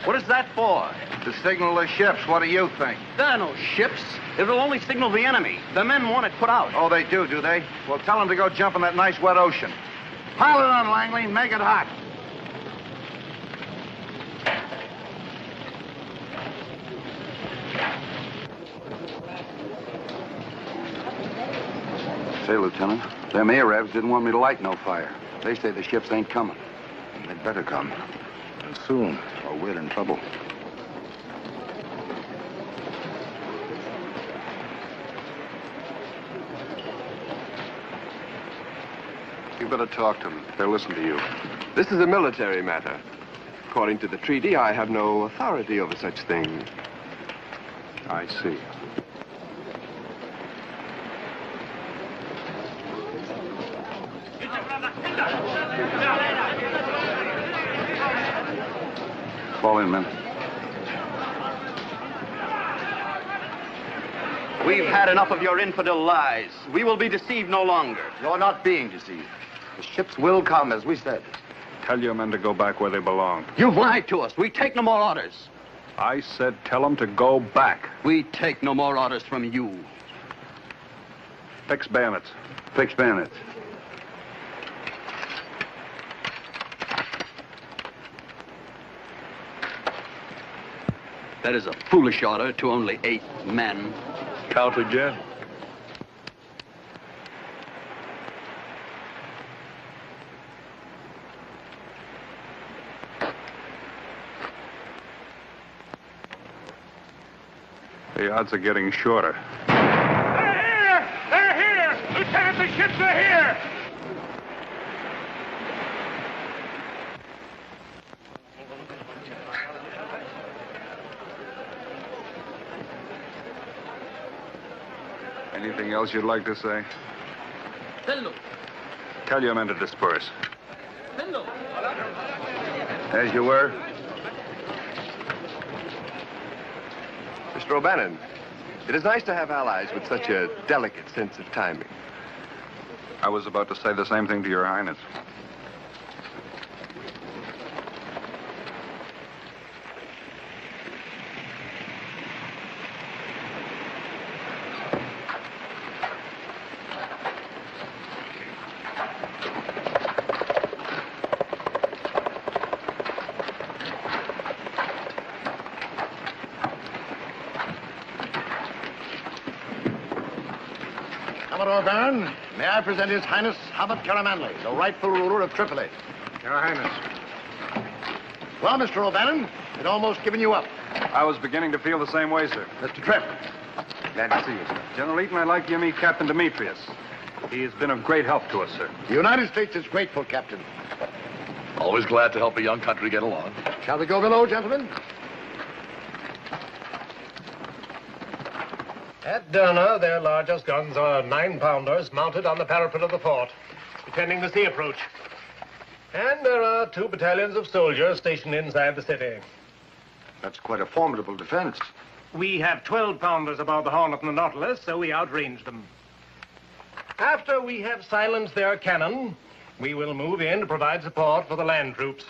What is that for? To signal the ships. What do you think? There are no ships. It'll only signal the enemy. The men want it put out. Oh, they do they? Well, tell them to go jump in that nice wet ocean. Pile it on, Langley, and make it hot. Say, Lieutenant, them Arabs didn't want me to light no fire. They say the ships ain't coming. They'd better come. And soon, or we're in trouble. You better talk to them. They'll listen to you. This is a military matter. According to the treaty, I have no authority over such things. I see. Fall in, men. We've had enough of your infidel lies. We will be deceived no longer. You're not being deceived. The ships will come, as we said. Tell your men to go back where they belong. You've lied to us. We take no more orders. I said tell them to go back. We take no more orders from you. Fix bayonets. Fix bayonets. That is a foolish order to only 8 men. Count again. The odds are getting shorter. They're here! They're here! Lieutenant, the ships are here! Anything else you'd like to say? Hello. Tell your men to disperse. Hello. As you were. Mr. O'Bannon, it is nice to have allies with such a delicate sense of timing. I was about to say the same thing to your Highness. O'Bannon, may I present His Highness Hamid Karamanli, the rightful ruler of Tripoli. Your Highness. Well, Mr. O'Bannon, I'd almost given you up. I was beginning to feel the same way, sir. Mr. Tripp. Glad to see you, sir. General Eaton, I'd like you to meet Captain Demetrius. He has been of great help to us, sir. The United States is grateful, Captain. Always glad to help a young country get along. Shall we go below, gentlemen? At Derna, their largest guns are 9-pounders mounted on the parapet of the fort, defending the sea approach. And there are 2 battalions of soldiers stationed inside the city. That's quite a formidable defense. We have 12-pounders aboard the Hornet and the Nautilus, so we outrange them. After we have silenced their cannon, we will move in to provide support for the land troops.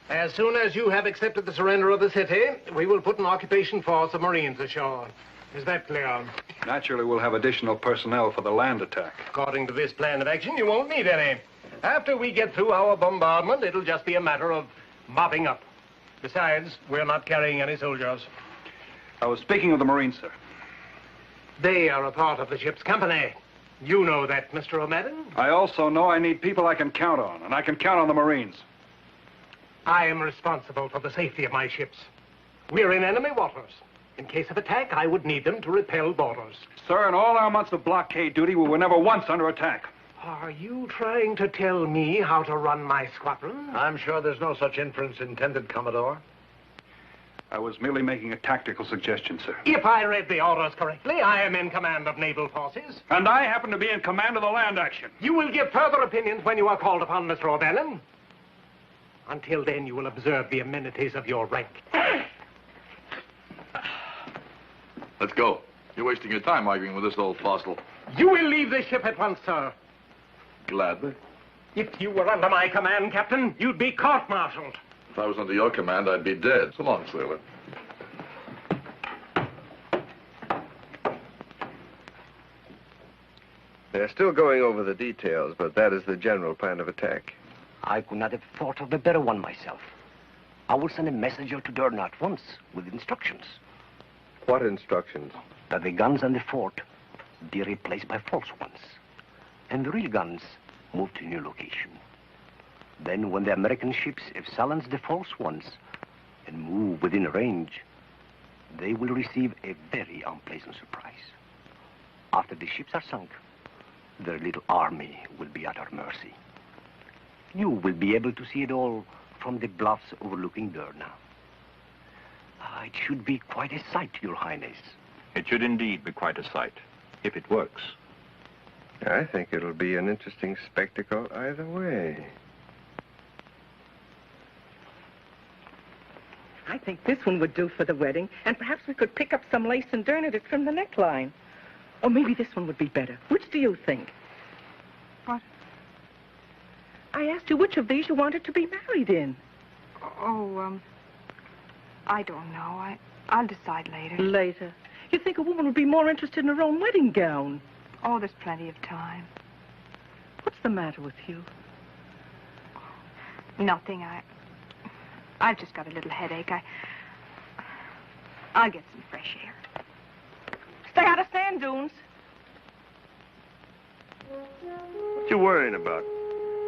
As soon as you have accepted the surrender of the city, we will put an occupation force of Marines ashore. Is that clear? Naturally, we'll have additional personnel for the land attack. According to this plan of action, you won't need any. After we get through our bombardment, it'll just be a matter of mopping up. Besides, we're not carrying any soldiers. I was speaking of the Marines, sir. They are a part of the ship's company. You know that, Mr. O'Madden. I also know I need people I can count on, and I can count on the Marines. I am responsible for the safety of my ships. We're in enemy waters. In case of attack, I would need them to repel boarders. Sir, in all our months of blockade duty, we were never once under attack. Are you trying to tell me how to run my squadron? I'm sure there's no such inference intended, Commodore. I was merely making a tactical suggestion, sir. If I read the orders correctly, I am in command of naval forces. And I happen to be in command of the land action. You will give further opinions when you are called upon, Mr. O'Bannon. Until then, you will observe the amenities of your rank. Let's go. You're wasting your time arguing with this old fossil. You will leave this ship at once, sir. Gladly. If you were under my command, Captain, you'd be court-martialed. If I was under your command, I'd be dead. So long, sailor. They're still going over the details, but that is the general plan of attack. I could not have thought of a better one myself. I will send a messenger to Derna at once with instructions. What instructions? That the guns on the fort be replaced by false ones, and the real guns move to a new location. Then, when the American ships have silenced the false ones and move within range, they will receive a very unpleasant surprise. After the ships are sunk, their little army will be at our mercy. You will be able to see it all from the bluffs overlooking Derna. It should be quite a sight, Your Highness. It should indeed be quite a sight, if it works. I think it'll be an interesting spectacle either way. I think this one would do for the wedding, and perhaps we could pick up some lace and Derna to trim the neckline. Or maybe this one would be better. Which do you think? What? I asked you which of these you wanted to be married in. Oh, I don't know. I'll decide later. Later? You think a woman would be more interested in her own wedding gown? Oh, there's plenty of time. What's the matter with you? Nothing. I've just got a little headache. I'll get some fresh air. Stay out of sand dunes. What you worrying about?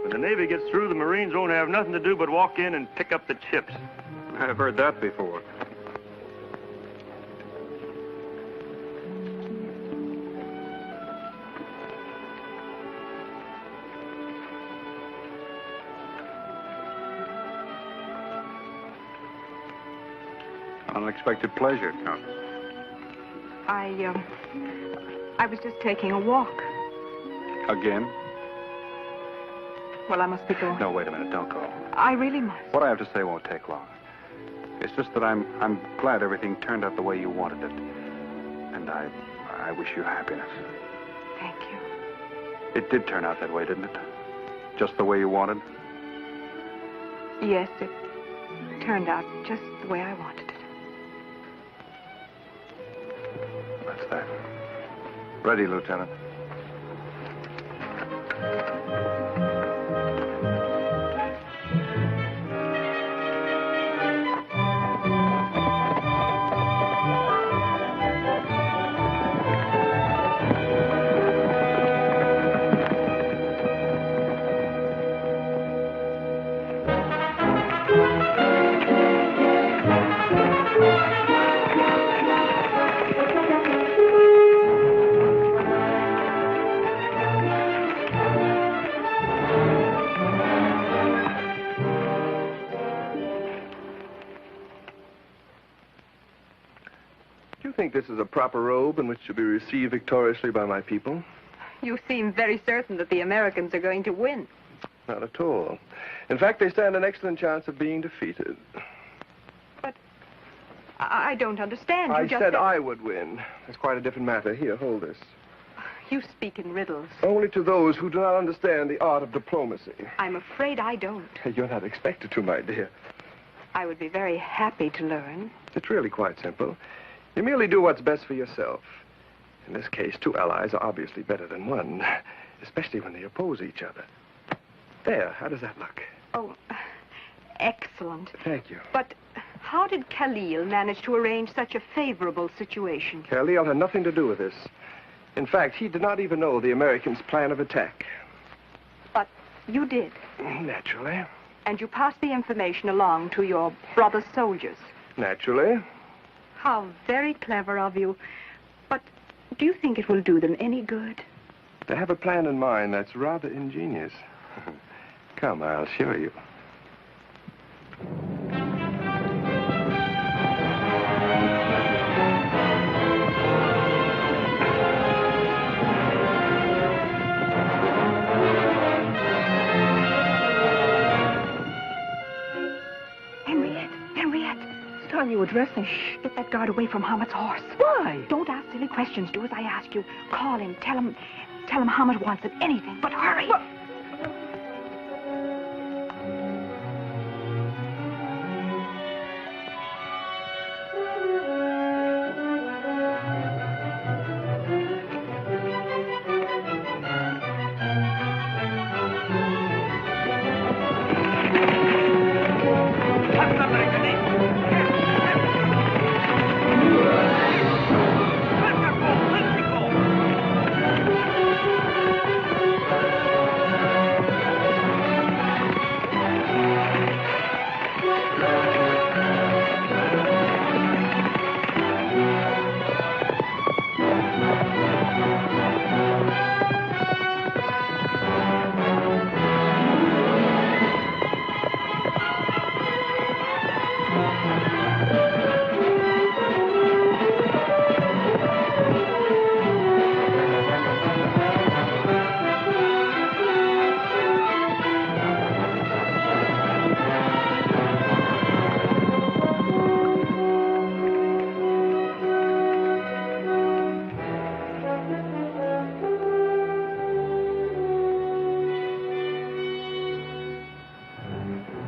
When the Navy gets through, the Marines won't have nothing to do but walk in and pick up the chips. I've heard that before. Unexpected pleasure, Count. I was just taking a walk. Again? Well, I must be going. No, wait a minute. Don't go. I really must. What I have to say won't take long. It's just that I'm glad everything turned out the way you wanted it. And I wish you happiness. Thank you. It did turn out that way, didn't it? Just the way you wanted? Yes, it turned out just the way I wanted it. That's that. Ready, Lieutenant. think this is a proper robe in which to be received victoriously by my people? You seem very certain that the Americans are going to win. Not at all. In fact, they stand an excellent chance of being defeated. But I don't understand. I said I would win. That's quite a different matter. Here, hold this. You speak in riddles. Only to those who do not understand the art of diplomacy. I'm afraid I don't. You're not expected to, my dear. I would be very happy to learn. It's really quite simple. You merely do what's best for yourself. In this case, two allies are obviously better than one, especially when they oppose each other. There, how does that look? Oh, excellent. Thank you. But how did Khalil manage to arrange such a favorable situation? Khalil had nothing to do with this. In fact, he did not even know the Americans' plan of attack. But you did. Naturally. And you passed the information along to your brother soldiers. Naturally. How very clever of you. But do you think it will do them any good? They have a plan in mind that's rather ingenious. Come, I'll show you. It's time you were dressing. Shh, get that guard away from Hammond's horse. Why? Don't ask silly questions. Do as I ask you. Call him. Tell him Hammond wants it. Anything. But hurry. What?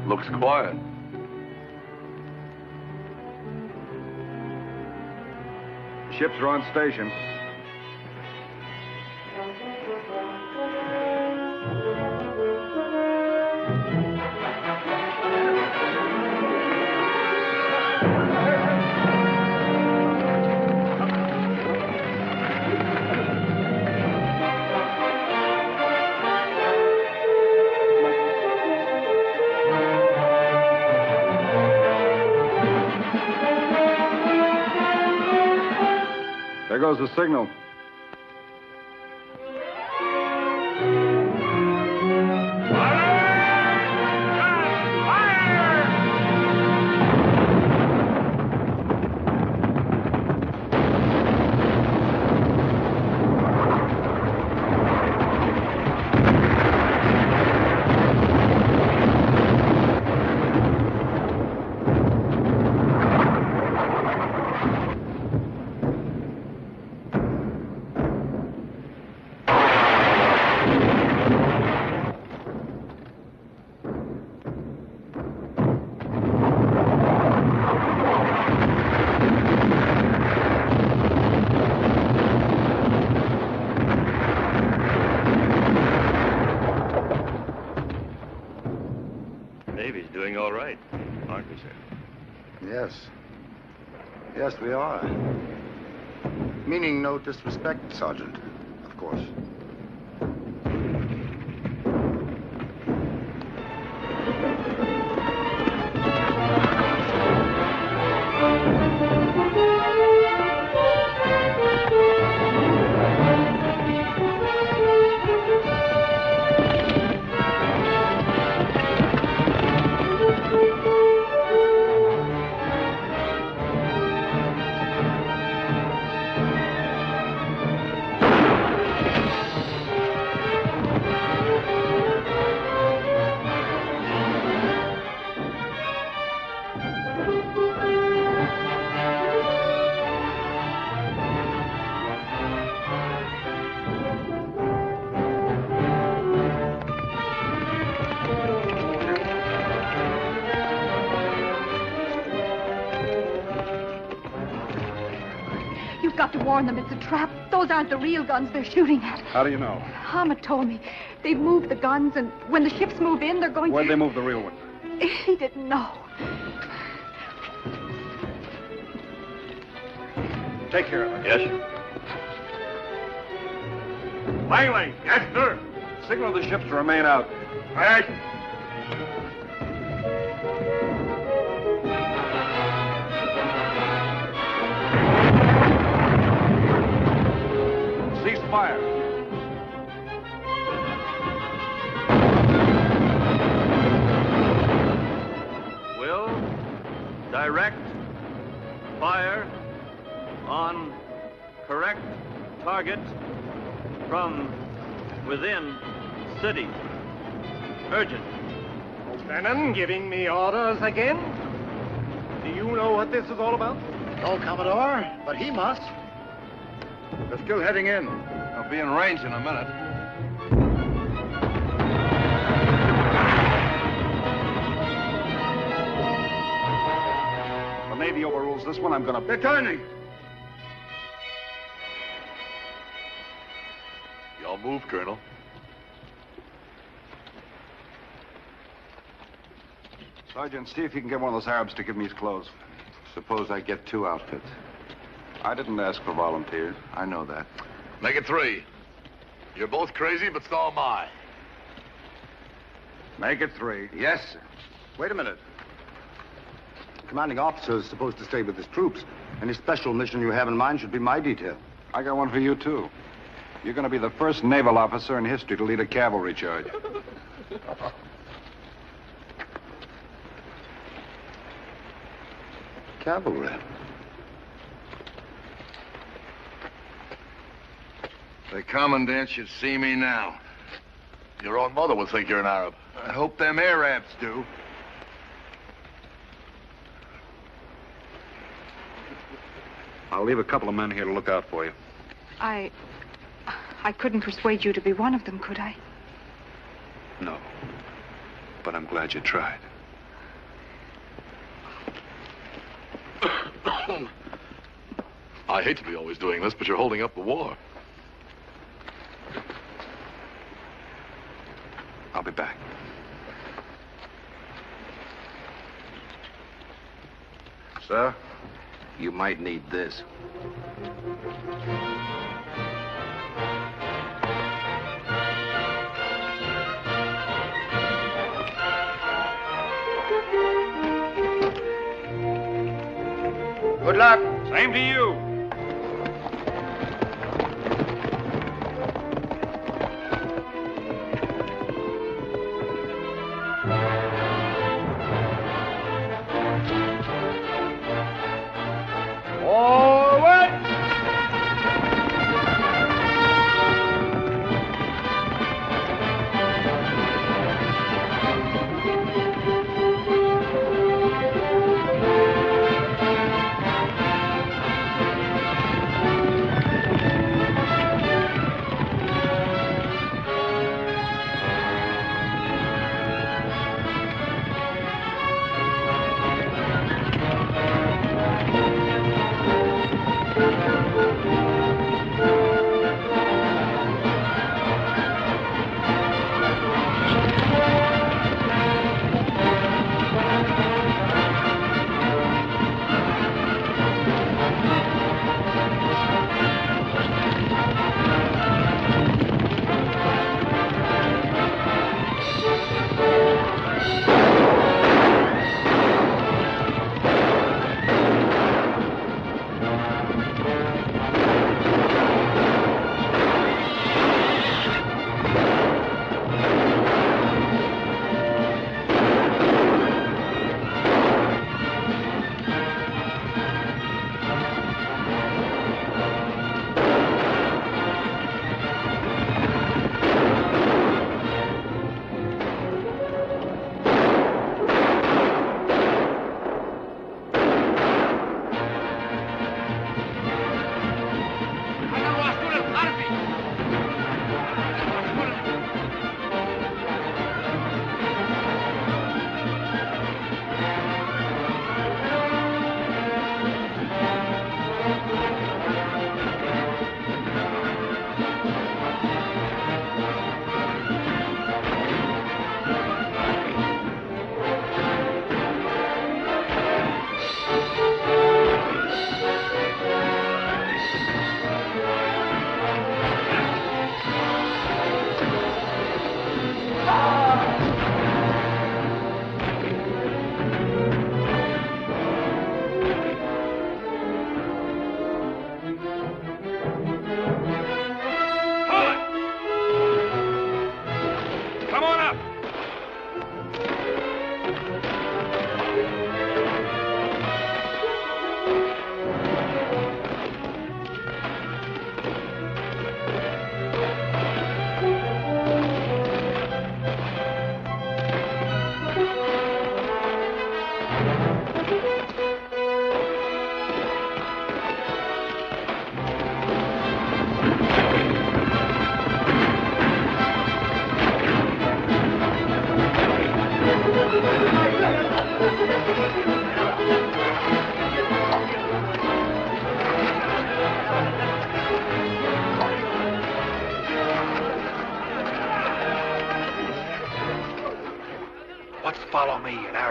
Looks quiet. Ships are on station. There goes the signal. Doing all right, aren't we, sir? Yes. Yes, we are. Meaning no disrespect, Sergeant, of course. got to warn them it's a trap. Those aren't the real guns they're shooting at. How do you know? Hamid told me. They've moved the guns, and when the ships move in, they're going Where'd to... they move the real one? He didn't know. Take care of it. Yes. Langley. Yes, sir. Signal the ships to remain out. All right. Cease fire. Will direct fire on correct target from within city. Urgent. Lieutenant, giving me orders again? Do you know what this is all about? No, Commodore, but he must. They're still heading in. They'll be in range in a minute. The Navy overrules this one. I'm gonna... They're turning. Y'all move, Colonel. Sergeant, see if you can get one of those Arabs to give me his clothes. Suppose I get 2 outfits. I didn't ask for volunteers. I know that. Make it 3. You're both crazy, but so am I. Make it 3. Yes, sir. Wait a minute. The commanding officer is supposed to stay with his troops. Any special mission you have in mind should be my detail. I got one for you, too. You're going to be the first naval officer in history to lead a cavalry charge. Cavalry. The commandant should see me now. Your own mother would think you're an Arab. I hope them Arabs do. I'll leave a couple of men here to look out for you. I couldn't persuade you to be one of them, could I? No. But I'm glad you tried. I hate to be always doing this, but you're holding up the war. I'll be back. Sir, you might need this. Good luck. Same to you.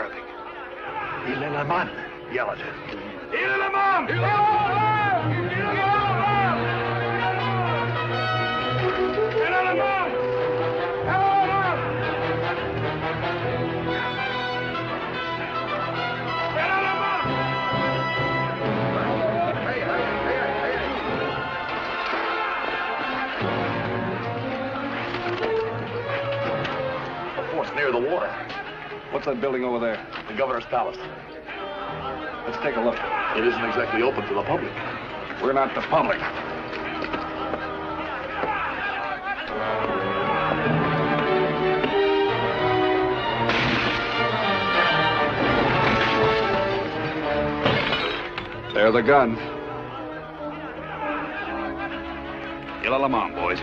Arabic. Il est la man. Yell it. Il est le man! Il est le man! Il est le man! Il est le man! Near the water. What's that building over there? The governor's palace. Let's take a look. It isn't exactly open to the public. We're not the public. There are the guns. Get them on, boys.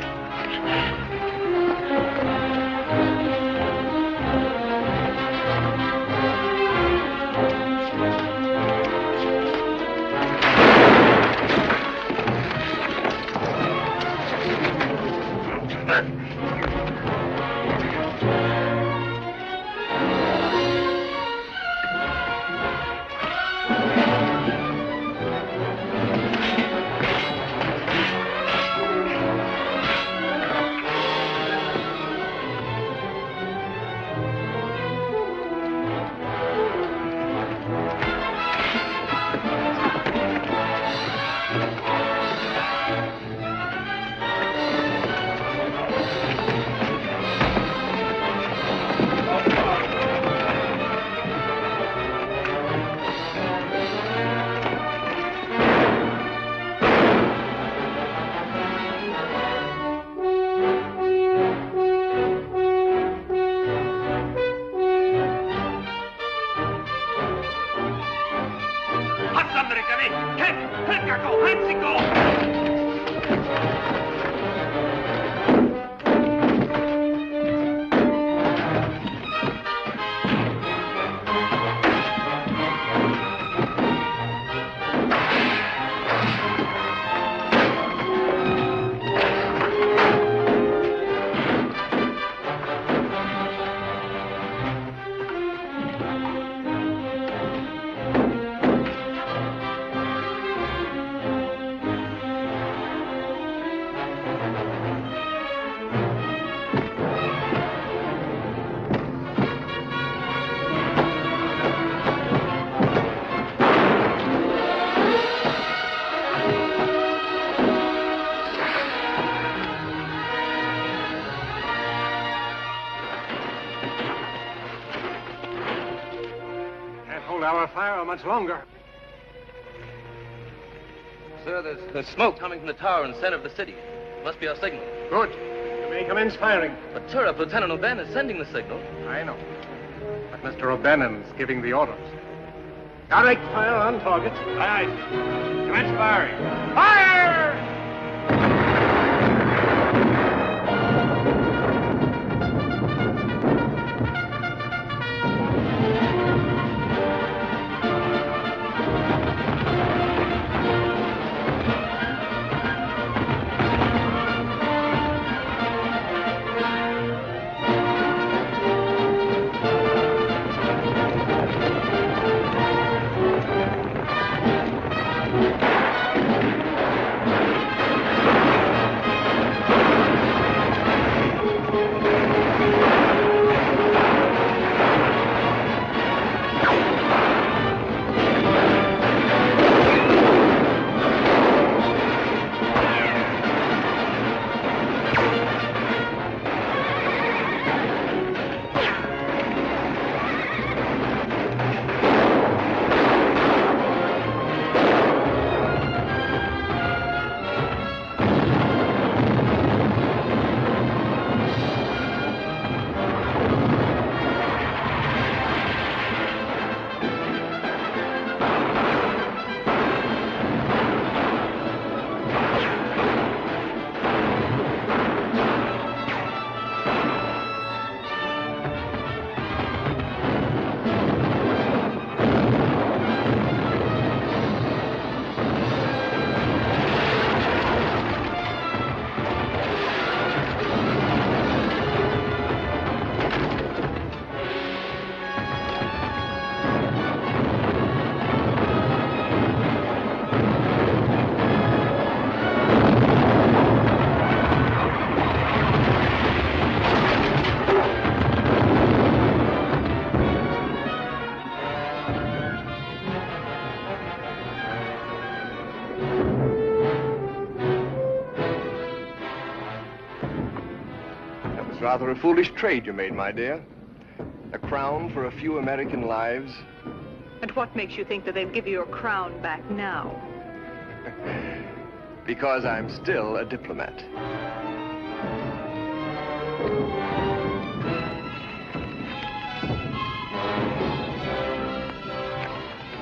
Much longer. Sir, there's smoke coming from the tower in the center of the city. Must be our signal. Good. You may commence firing. But, sir, if Lieutenant O'Bannon is sending the signal. I know. But Mr. O'Bannon's giving the orders. Direct fire on target. Aye, aye. Commence firing. Fire! rather a foolish trade you made, my dear. A crown for a few American lives. And what makes you think that they'll give you your crown back now? Because I'm still a diplomat.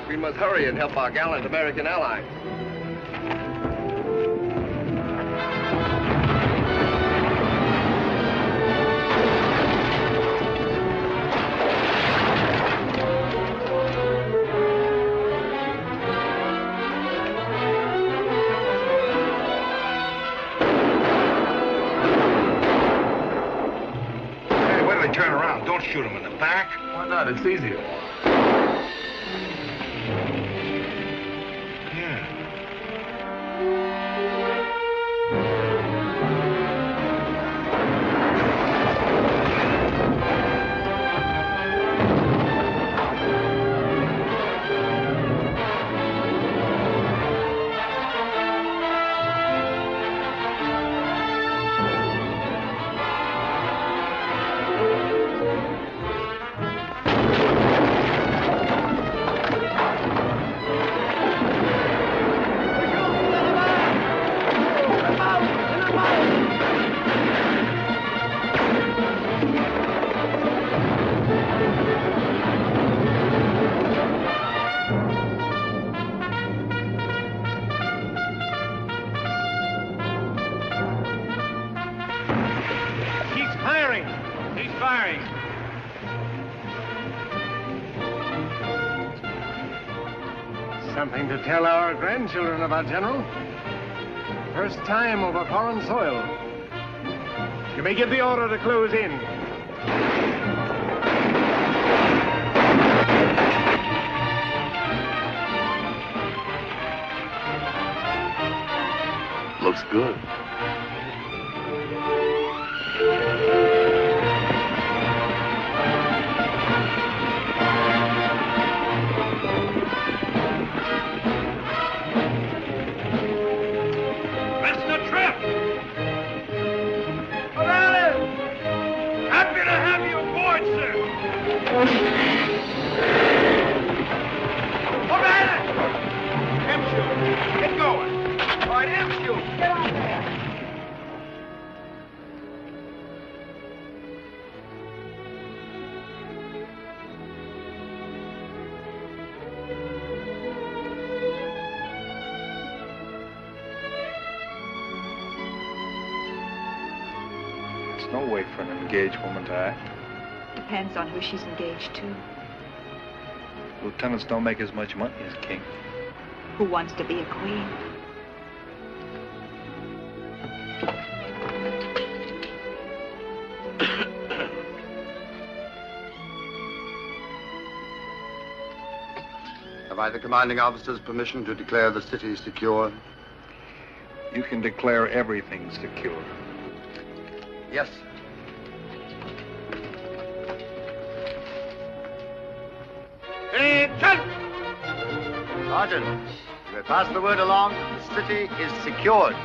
We must hurry and help our gallant American ally. Turn around. Don't shoot him in the back. Why not? It's easier. Something to tell our grandchildren about, General. First time over foreign soil. You may give the order to close in. Looks good. Get going. All right, MSU, get out there. There's no way for an engaged woman to act. Depends on who she's engaged to. Lieutenants don't make as much money as king. Who wants to be a queen? Have I the commanding officer's permission to declare the city secure? You can declare everything secure. Yes, sir. Sergeant, you may pass the word along. The city is secured.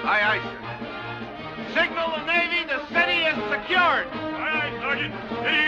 Aye, aye, sir. Signal the Navy, the city is secured. Aye, aye, Sergeant. City